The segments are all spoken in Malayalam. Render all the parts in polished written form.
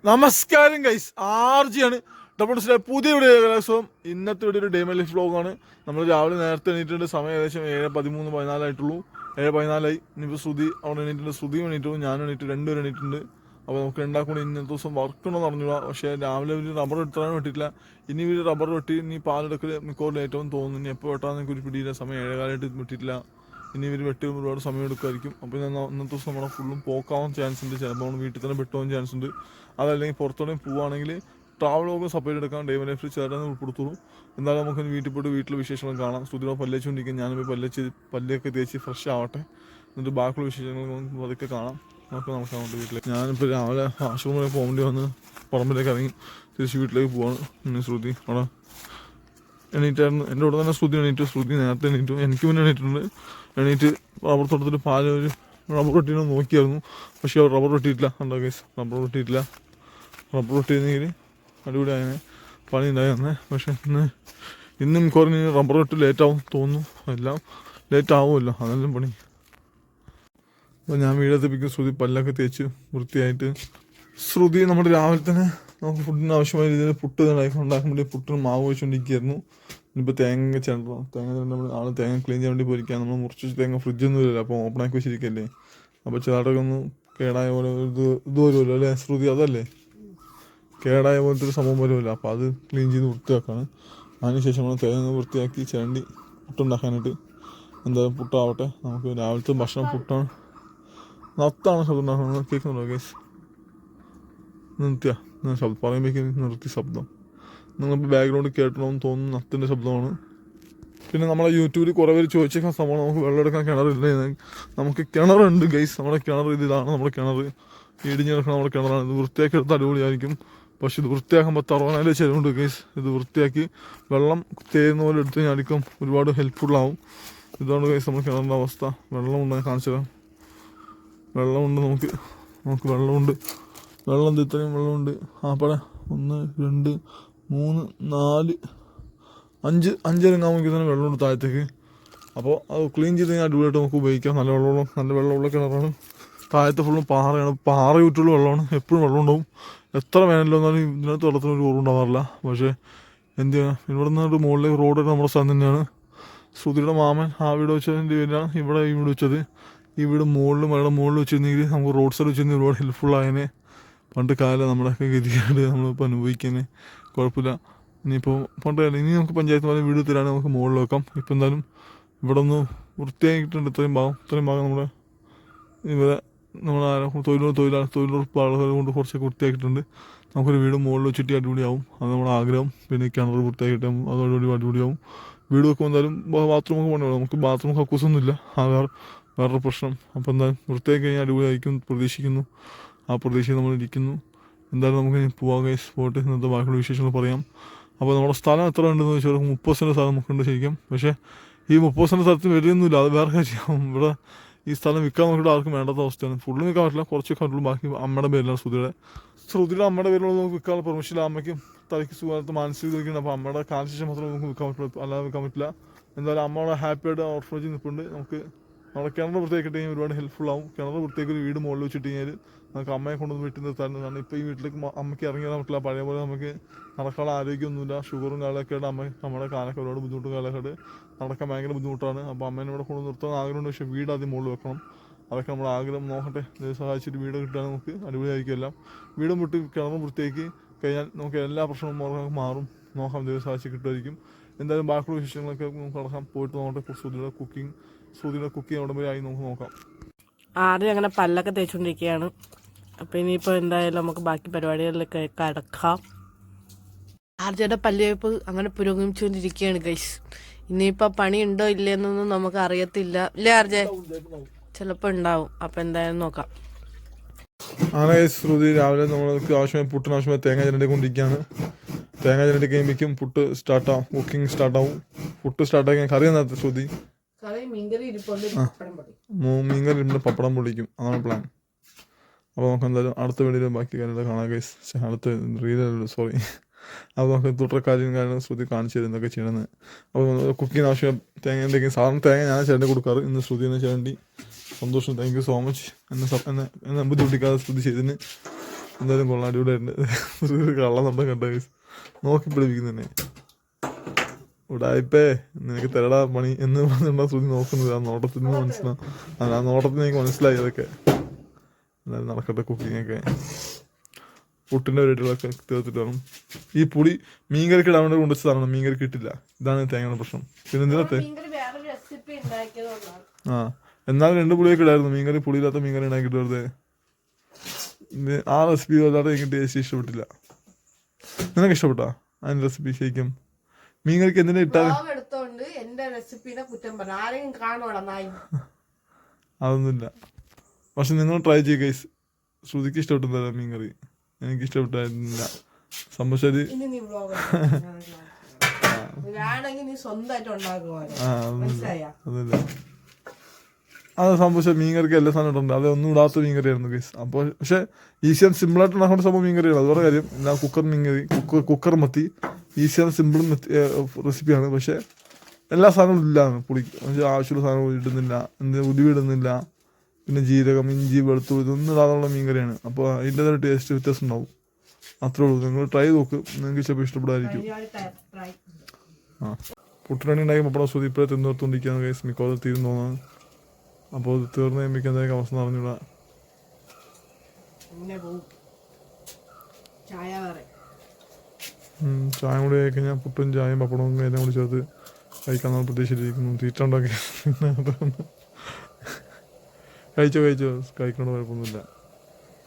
നമസ്കാരം ഗൈസ്, ആർജിയാണ് ഡബിൾ പുതിയ വീഡിയോ ദിവസവും. ഇന്നത്തെ വീഡിയോ ഒരു ഡേ മൈ ലൈഫ് വ്ളോഗാണ്. നമ്മൾ രാവിലെ നേരത്തെ എണീറ്റിട്ടുണ്ട്. സമയം ഏകദേശം 7:13-14 7:14 ഇനിയിപ്പോൾ ശ്രുതി അവിടെ എണീറ്റിട്ടുണ്ട്. ശ്രുതിയും എണീറ്റും ഞാനും എണീറ്റ്, രണ്ടുപേരും എണീറ്റിട്ടുണ്ട്. അപ്പോൾ നമുക്ക് രണ്ടാക്കൂടി ഇന്നത്തെ ദിവസം വർക്ക് ഉണ്ടോ എന്ന് അറിഞ്ഞൂടാ. പക്ഷേ രാവിലെ ഒരു റബ്ബർ എടുത്താലും വെട്ടിയിട്ടില്ല. ഇനി ഒരു റബ്ബർ വെട്ടി ഇനി പാലെടുക്കൽ മിക്കവാറും ലേറ്റാവും തോന്നുന്നു. ഇനി എപ്പോൾ വെട്ടാന്ന് എനിക്ക് ഒരു പിടിയില്ല. സമയം 7:15 വെട്ടിയിട്ടില്ല. ഇനി ഇവർ വെട്ടി ഒരുപാട് സമയം എടുക്കുമായിരിക്കും. അപ്പോൾ ഇന്നത്തെ ദിവസം നമ്മളെ ഫുള്ളും പോക്കാവാൻ ചാൻസ് ഉണ്ട്. ചിലപ്പോൾ നമ്മൾ വീട്ടിൽ തന്നെ പെട്ടുപോകാൻ ചാൻസ് ഉണ്ട്. അതല്ലെങ്കിൽ പുറത്തോടെ പോവുകയാണെങ്കിൽ ട്രാവൽ വ്ളോഗ് സെപ്പറേറ്റ് എടുക്കാം. ഡേ മൈ ലൈഫിൽ ചേർന്ന് ഉൾപ്പെടുത്തുള്ളൂ. എന്തായാലും നമുക്ക് വീട്ടിൽ പോയിട്ട് വീട്ടിലെ വിശേഷങ്ങൾ കാണാം. ശ്രുതിയുടെ പല്ലേച്ചുകൊണ്ടിരിക്കും. ഞാനിപ്പോൾ പല്ലൊക്കെ തേച്ച് ഫ്രഷ് ആവട്ടെ. എന്നിട്ട് ബാക്കിയുള്ള വിശേഷങ്ങൾ അതൊക്കെ കാണാം. നമുക്ക് അങ്ങോട്ട് വീട്ടിലേക്ക്. ഞാനിപ്പോൾ രാവിലെ ആശുപത്രിയിൽ പോകേണ്ടി വന്ന് പറമ്പിലേക്ക് ഇറങ്ങി തിരിച്ച് വീട്ടിലേക്ക് പോവാണ്. പിന്നെ ശ്രുതി അവിടെ എണീറ്റായിരുന്നു. എൻ്റെ കൂടെ തന്നെ ശ്രുതി എണീറ്റു. ശ്രുതി നേരത്തെ എണീറ്റു. എനിക്ക് മുന്നേ എണീറ്റിട്ടുണ്ട്. എണീറ്റ് റബ്ബർ തോട്ടത്തിൽ ഒരു റബ്ബർ വെട്ടീനെ നോക്കിയായിരുന്നു. പക്ഷേ റബ്ബർ വെട്ടിയിട്ടില്ല. കണ്ടോ ഗൈസ്, റബ്ബർ വെട്ടിയിട്ടില്ല. റബ്ബർ വെട്ടിയിരുന്നെങ്കിൽ അടിപൊളി ആയതിനെ പണി ഉണ്ടായി തന്നെ. പക്ഷേ ഇന്നും കുറഞ്ഞ് റബ്ബർ വെട്ട് ലേറ്റാവും തോന്നുന്നു. എല്ലാം ലേറ്റ് ആവുമല്ലോ, അതെല്ലാം പണി. അപ്പോൾ ഞാൻ വീടെത്തിപ്പിക്കും. ശ്രുതി പല്ലൊക്കെ തേച്ച് വൃത്തിയായിട്ട്. ശ്രുതി നമ്മുടെ രാവിലെ തന്നെ നമുക്ക് ഫുഡിന് ആവശ്യമായ രീതിയിൽ പുട്ട് ഉണ്ടാക്കാൻ വേണ്ടി പുട്ടിന് മാവ് വെച്ചുകൊണ്ടിരിക്കുകയായിരുന്നു. ഇനിയിപ്പോൾ തേങ്ങ ചിരണ്ടണം. നമ്മൾ ആളെ തേങ്ങ ക്ലീൻ ചെയ്യാൻ വേണ്ടി പോയിരിക്കുക. നമ്മൾ മുറിച്ച് തേങ്ങ ഫ്രിഡ്ജൊന്നും ഇല്ലല്ലോ, അപ്പോൾ ഓപ്പണാക്കി വെച്ചിരിക്കല്ലേ. അപ്പോൾ ചെറുതൊക്കെ ഒന്ന് കേടായ പോലെ ഇത് വരുമല്ലോ അല്ലേ ശ്രുതി? അതല്ലേ കേടായ പോലത്തെ ഒരു സംഭവം വരുമല്ലോ. അപ്പോൾ അത് ക്ലീൻ ചെയ്ത് വൃത്തിയാക്കാണ്. അതിനുശേഷം നമ്മൾ തേങ്ങ വൃത്തിയാക്കി ചിരണ്ടി പുട്ടുണ്ടാക്കാനായിട്ട്. എന്തായാലും പുട്ടാവട്ടെ. നമുക്ക് രാവിലത്തെ ഭക്ഷണം പുട്ടാണ്. നത്താണ് ശബ്ദം ഉണ്ടാക്കുന്നത്. കേൾക്കുന്നുണ്ടോ ഗൈസ്? ശബ്ദം പറയുമ്പോഴേക്കും നിർത്തി ശബ്ദം. നിങ്ങളിപ്പോൾ ബാക്ക്ഗ്രൗണ്ട് കേട്ടണമെന്ന് തോന്നുന്നു. നത്തിൻ്റെ ശബ്ദമാണ്. പിന്നെ നമ്മളെ യൂട്യൂബിൽ കുറേ പേര് ചോദിച്ചേക്കാൻ സംഭവം നമുക്ക് വെള്ളം എടുക്കാൻ കിണറില്ല. നമുക്ക് കിണറുണ്ട് ഗൈസ്. നമ്മുടെ കിണർ ഇതാണ്. നമ്മുടെ കിണർ ഇടിഞ്ഞ് കിടക്കുന്ന നമ്മുടെ കിണറാണ്. ഇത് വൃത്തിയാക്കി എടുത്ത് അടിപൊളിയായിരിക്കും. പക്ഷെ ഇത് വൃത്തിയാക്കുമ്പോൾ 60,000 ചിലവുണ്ട് ഗൈസ്. ഇത് വൃത്തിയാക്കി വെള്ളം തേരുന്ന പോലെ എടുത്ത് ഞാടിക്കും ഒരുപാട് ഹെൽപ്ഫുള്ളാവും. ഇതാണ് ഗൈസ് നമ്മുടെ കിണറിൻ്റെ അവസ്ഥ. വെള്ളമുണ്ട്, ഞാൻ കാണിച്ചു തരാം. വെള്ളമുണ്ട്, നമുക്ക് വെള്ളമുണ്ട്. വെള്ളം ഇത്രയും വെള്ളമുണ്ട്. പട 1 2 3 4 5 5 തന്നെ വെള്ളമുണ്ട് താഴത്തേക്ക്. അപ്പോൾ അത് ക്ലീൻ ചെയ്ത് കഴിഞ്ഞാൽ അടിപൊളിയായിട്ട് നമുക്ക് ഉപയോഗിക്കാം. നല്ല വെള്ളമുള്ള കിണറാണ്. താഴത്തെ ഫുള്ളും പാറയാണ്. പാറ ചുറ്റുള്ള വെള്ളമാണ്. എപ്പോഴും വെള്ളം ഉണ്ടാവും. എത്ര വേനലോ എന്നാലും ഇതിനകത്ത് വെള്ളത്തിന് ഒരു കുറവുണ്ടാവാറില്ല. പക്ഷേ എന്ത് ചെയ്യണം, ഇവിടെ നിന്ന് മുകളിലേക്ക് റോഡ് നമ്മുടെ സ്ഥലം തന്നെയാണ്. ശ്രുതിയുടെ മാമൻ ആ വീട് വെച്ചതിൻ്റെ പേരിലാണ് ഇവിടെ ഈ വീട് വെച്ചത്. ഈ വീട് മുകളിൽ വെച്ചിരുന്നെങ്കിൽ നമുക്ക് റോഡ് സൈഡ് വെച്ചിരുന്നെങ്കിൽ ഒരുപാട് ഹെൽപ്ഫുള്ളായതിനെ. പണ്ട് കാലം നമ്മുടെയൊക്കെ ഗതികേട് നമ്മളിപ്പോൾ അനുഭവിക്കാനേ കുഴപ്പമില്ല. ഇനിയിപ്പോൾ ഇനി നമുക്ക് പഞ്ചായത്ത് പോലെ വീട് തരാണ് നമുക്ക് മുകളിൽ വെക്കാം. ഇപ്പം എന്തായാലും ഇവിടെ ഒന്ന് വൃത്തിയാക്കിയിട്ടുണ്ട്. ഇത്രയും ഭാഗം ഇവിടെ തൊഴിലുറപ്പ് ആളുകൾ കൊണ്ട് കുറച്ചൊക്കെ വൃത്തിയാക്കിയിട്ടുണ്ട്. നമുക്കൊരു വീട് മുകളിൽ വെച്ചിട്ട് അടിപൊളിയാവും. അത് നമ്മുടെ ആഗ്രഹം. പിന്നെ കിണർ വൃത്തിയാക്കിയിട്ട് അതോടുകൂടി അടിപൊളിയാവും. വീട് വെക്കുമ്പോൾ എന്തായാലും ബാത്റൂമൊക്കെ പണിയാവും. നമുക്ക് ബാത്റൂം കക്കൂസൊന്നുമില്ല. വേറൊരു പ്രശ്നം. അപ്പോൾ എന്തായാലും വൃത്തിയാക്കി കഴിഞ്ഞാൽ അടിപൊളിയായിരിക്കും പ്രതീക്ഷിക്കുന്നു. ആ പ്രതീക്ഷയിൽ നമ്മളിരിക്കുന്നു. എന്തായാലും നമുക്ക് പോവാം ഗൈസ്. പോയിട്ട് ഇന്നത്തെ ബാക്കിയുള്ള വിശേഷങ്ങൾ പറയാം. അപ്പോൾ നമ്മുടെ സ്ഥലം എത്ര ഉണ്ടെന്ന് വെച്ചാൽ 30 സെൻറ്റ് സ്ഥലം നമുക്കുണ്ട് ശരിക്കും. പക്ഷേ ഈ 30 സെൻറ്റ് സ്ഥലത്തിന് വരുന്നില്ല. അത് വേറെ കാര്യം. ഇവിടെ ഈ സ്ഥലം വിൽക്കാൻ നോക്കിയിട്ട് ആർക്കും വേണ്ടാത്ത അവസ്ഥയാണ്. ഫുള്ളും വിൽക്കാൻ പറ്റില്ല, കുറച്ച് കണ്ടുള്ളൂ. ബാക്കി അമ്മയുടെ പേരിലാണ് ശ്രുതിയുടെ അമ്മയുടെ പേരിലുള്ള നമുക്ക് വിൽക്കാനുള്ള പെർമിഷൻ. അമ്മയ്ക്കും തലയ്ക്ക് സുഖമായിട്ട് മാനസിക ഇരിക്കണം. അപ്പോൾ അമ്മയുടെ കാലശേഷം മാത്രമേ നമുക്ക് വിൽക്കാൻ പറ്റുള്ളൂ, അല്ലാതെ വിൽക്കാൻ പറ്റില്ല. എന്തായാലും അമ്മയുടെ ഹാപ്പിയായിട്ട് ഓർഫനേജിൽ നിൽപ്പുണ്ട്. നമുക്ക് നമ്മുടെ കിണർ വൃത്തിയാക്കിയിട്ട് കഴിഞ്ഞാൽ ഒരുപാട് ഹെൽപ്ഫുള്ളാവും. കിണർ വൃത്തിയാക്കി ഒരു വീട് മുകളിൽ വെച്ചിട്ട് കഴിഞ്ഞാൽ നമുക്ക് അമ്മയെ കൊണ്ടൊന്ന് വീട്ടിൽ നിർത്താറുണ്ട്. കാരണം ഇപ്പോൾ ഈ വീട്ടിലേക്ക് അമ്മയ്ക്ക് ഇറങ്ങിയാൽ പറ്റില്ല. പഴയ പോലെ നമുക്ക് നടക്കാനുള്ള ആരോഗ്യമൊന്നുമില്ല. ഷുഗറും കാലൊക്കെ ആയിട്ട് നമ്മുടെ കാലൊക്കെ ഒരുപാട് ബുദ്ധിമുട്ടും കാലൊക്കെ നടക്കാൻ ഭയങ്കര ബുദ്ധിമുട്ടാണ്. അപ്പോൾ അമ്മേനെ ഇവിടെ കൊണ്ട് നിർത്താൻ ആഗ്രഹമുണ്ട്. പക്ഷേ വീട് ആദ്യം മുകളിൽ വെക്കണം. അതൊക്കെ നമ്മുടെ ആഗ്രഹം. നോക്കട്ടെ, സഹായിച്ചിട്ട് വീട് കിട്ടാൻ നമുക്ക് അടിപൊളിയായിരിക്കും എല്ലാം. വീടും വിട്ട് കിണറും വൃത്തിയാക്കി കഴിഞ്ഞാൽ നമുക്ക് എല്ലാ പ്രശ്നവും മാറും. നോക്കാം, ദൈവം സഹായിച്ച് കിട്ടുമായിരിക്കും. എന്തായാലും ബാക്കിയുള്ള വിശേഷങ്ങളൊക്കെ നമുക്ക് നടക്കാം. പോയിട്ട് നോക്കട്ടെ. ശ്രുതിയുടെ കുക്കിംഗ് അവിടെ വരെ ആയി നമുക്ക് നോക്കാം. ആദ്യം അങ്ങനെ പല്ലൊക്കെ തേച്ചുകൊണ്ടിരിക്കുകയാണ്. അപ്പം ഇനിയിപ്പോൾ എന്തായാലും നമുക്ക് ബാക്കി പരിപാടികളിലൊക്കെ കടക്കാം. ആർജയുടെ പല്ലുവയ്പ്പ് അങ്ങനെ പുരോഗമിച്ചുകൊണ്ടിരിക്കുകയാണ് ഗൈസ്. ഇനിയിപ്പോൾ പണി ഉണ്ടോ ഇല്ലയെന്നൊന്നും നമുക്ക് അറിയത്തില്ല. ഇല്ലേ ആർജ? ചിലപ്പോൾ ഉണ്ടാവും. അപ്പം എന്തായാലും നോക്കാം. അങ്ങനെ ശ്രുതി രാവിലെ നമ്മൾക്ക് ആവശ്യമായ പുട്ടിന് ആവശ്യമായ തേങ്ങ ചിരണ്ടിക്കൊണ്ടിരിക്കുകയാണ്. തേങ്ങ ചിരണ്ടി കഴിയുമ്പോഴേക്കും പുട്ട് സ്റ്റാർട്ടാവും. കുക്കിംഗ് സ്റ്റാർട്ടാവും. പുട്ട് സ്റ്റാർട്ടാക്കി കറി എന്നാ ശ്രുതി? മീൻകറി ഇരുന്ന് പപ്പടം പൊളിക്കും. അതാണ് പ്ലാൻ. അപ്പോൾ നമുക്ക് എന്തായാലും അടുത്ത വീഡിയോയിൽ ബാക്കി കാര്യങ്ങൾ കാണാം ഗൈസ്. അടുത്ത റീലല്ലോ, സോറി. അപ്പോൾ നമുക്ക് തുടർ കാര്യങ്ങൾ ശ്രുതി കാണിച്ചു തരും എന്തൊക്കെ ചെയ്യണമെന്ന്. അപ്പോൾ കുക്കിങ്ങിന് ആവശ്യം തേങ്ങ എന്തെങ്കിലും സാധാരണ തേങ്ങ ഞാൻ ചിരണ്ടി കൊടുക്കാറ്. ഇന്ന് ശ്രുതി തന്നെ ചിരണ്ടി. സന്തോഷം. Thank you so much. എന്നെ ബുദ്ധിമുട്ടിക്കാതെ ശ്രുതി ചെയ്തതിന്. എന്തായാലും കൊള്ളാം, അടിപൊളിയായിട്ടുണ്ട്. കള്ളം നമ്മൾ കണ്ട ഗൈസ്, നോക്കി പിടിപ്പിക്കുന്നതന്നെ. ഉടായിപ്പേ നിനക്ക് തരടാ പണി എന്ന് പറഞ്ഞാ ശ്രുതി നോക്കുന്നത്. ആ നോട്ടത്തിൽ നിന്ന് മനസ്സിലാവും. ആ നോട്ടത്തിൽ എനിക്ക് മനസ്സിലായി അതൊക്കെ. എന്തായാലും നടക്കട്ടെ കുക്കിങ്ങൊക്കെ. പുട്ടിൻ്റെ പരിപാടികളൊക്കെ തീർത്തിട്ട് വേണം. ഈ പുളി മീൻകറിക്ക് ഇടാൻ വേണ്ടി കൊണ്ടുവച്ചതാണ്, മീൻകറിക്ക് ഇട്ടില്ല. ഇതാണ് തേങ്ങയുടെ പ്രശ്നം. പിന്നെ എന്തിനകത്തെ ആ എന്നാലും 2 പുളിയൊക്കെ ഇടായിരുന്നു. മീൻകറി പുളിയില്ലാത്ത മീൻകറി ഉണ്ടാക്കിയിട്ട് വെറുതെ. ആ റെസിപ്പി വല്ലാതെ എനിക്ക് ടേസ്റ്റ് ഇഷ്ടപ്പെട്ടില്ല. നിനക്ക് ഇഷ്ടപ്പെട്ടാ അതിൻ്റെ റെസിപ്പി? ശരിക്കും മീൻകറിക്ക് എന്തിനാ ഇട്ടാൽ അതൊന്നുമില്ല. പക്ഷെ നിങ്ങൾ ട്രൈ ചെയ്യുക ഗൈസ്. ശ്രുതിക്ക് ഇഷ്ടപ്പെട്ടില്ല മീൻകറി, എനിക്ക് ഇഷ്ടപ്പെട്ടില്ല. സംഭവശരി അതല്ല. അത് സംഭവിച്ച മീൻകറിക്ക് എല്ലാ സാധനം ഇട്ടുണ്ട്. അത് ഒന്നും ഇടാത്ത മീൻകറിയായിരുന്നു ഗൈസ്. അപ്പോൾ പക്ഷെ ഈസി ആൻഡ് സിമ്പിളായിട്ട് ഉണ്ടാക്കുന്ന സംഭവം മീൻകറിയാണ്. അതുപോലെ കാര്യം ഞാൻ കുക്കർ മീൻകറി, കുക്കർ മത്തി ഈസി ആൻഡ് സിമ്പിൾ റെസിപ്പിയാണ്. പക്ഷെ എല്ലാ സാധനവും ഇല്ലാന്ന് പുളിക്ക്. പക്ഷേ ആവശ്യമുള്ള സാധനങ്ങൾ ഇടുന്നില്ല, ഉലുവ ഇടുന്നില്ല, പിന്നെ ജീരകം, ഇഞ്ചി, വെളുത്തുള്ളി ഇതൊന്നും ഇടാനുള്ള മീൻകറിയാണ്. അപ്പോൾ അതിൻ്റെതായ ടേസ്റ്റ് വ്യത്യാസം ഉണ്ടാവും. അത്രേ ഉള്ളൂ. നിങ്ങൾ ട്രൈ നോക്ക്, നിങ്ങൾക്ക് ചിലപ്പോൾ ഇഷ്ടപ്പെടാതിരിക്കും. ആ പുട്ടിനണി ഉണ്ടാക്കി പപ്പടം ശ്രുതി ഇപ്പോഴേ തിന്നോർത്തുകൊണ്ടിരിക്കുകയാണ് ഗൈസ്. മിക്കവാറും തീർന്നു തോന്നുന്നു. അപ്പോൾ ഇത് തീർന്ന് കഴിയുമ്പോൾ എന്തായാലും അവസ്ഥ അറിഞ്ഞൂടാ. ചായ കൂടി ആയി കഴിഞ്ഞാൽ പുട്ടും ചായയും പപ്പടവും എല്ലാം കൂടി ചേർത്ത് കഴിക്കാൻ പ്രതീക്ഷിച്ചിരിക്കുന്നു. തീറ്റ ഉണ്ടാക്കി കഴിച്ചോ കഴിക്കണ കുഴപ്പമൊന്നുമില്ല.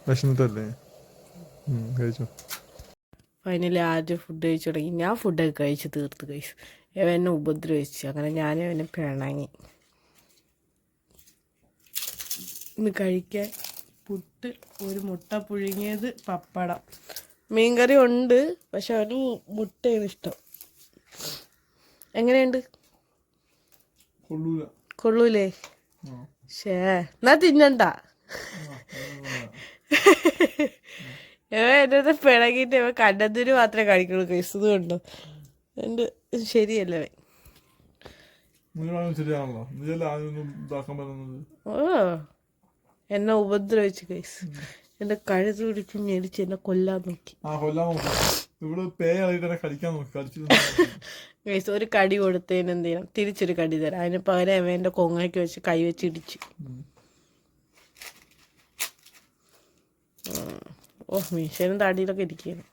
വിശന്നിട്ടല്ലേ? കഴിച്ചോ. ഫൈനലി ആദ്യം ഫുഡ് കഴിച്ചു തുടങ്ങി. ഞാൻ ഫുഡൊക്കെ കഴിച്ച് തീർത്ത് കഴിച്ചു. ഇവ എന്നെ ഉപദ്രവിച്ചു. അങ്ങനെ ഞാനും എന്നെ പിണങ്ങി. ഇന്ന് കഴിക്കാൻ പുട്ട്, ഒരു മുട്ട പുഴുങ്ങിയത്, പപ്പടം, മീൻകറി ഉണ്ട്. പക്ഷെ അവന് മുട്ടയാണ് ഇഷ്ടം. എങ്ങനെയുണ്ട്? കൊള്ളൂലേ? ഷേ എന്നാ തിന്നണ്ട. എൻ്റെ അടുത്ത് പിണങ്ങിയിട്ട് ഇവ കണ്ടതിന് മാത്രമേ കഴിക്കുള്ളൂ. കഴിച്ചത് കൊണ്ടോ എൻ്റെ ശരിയല്ലേ? ഓ എന്നെ ഉപദ്രവിച്ചു ഗൈസ്. എന്റെ കഴുത്ത് പിടിച്ച് ഞെരിച്ച് എന്നെ കൊല്ലാൻ നോക്കി. ഗൈസ് ഒരു കടി കൊടുത്തതിന് എന്ത് ചെയ്യണം? തിരിച്ചൊരു കടി തരാം. അതിന് പകരം എന്റെ കൊങ്ങയ്ക്ക് വെച്ച് കൈ വെച്ച് ഇടിച്ചു. ഓ മീശനും താടിയിലൊക്കെ ഇരിക്കുകയാണ്.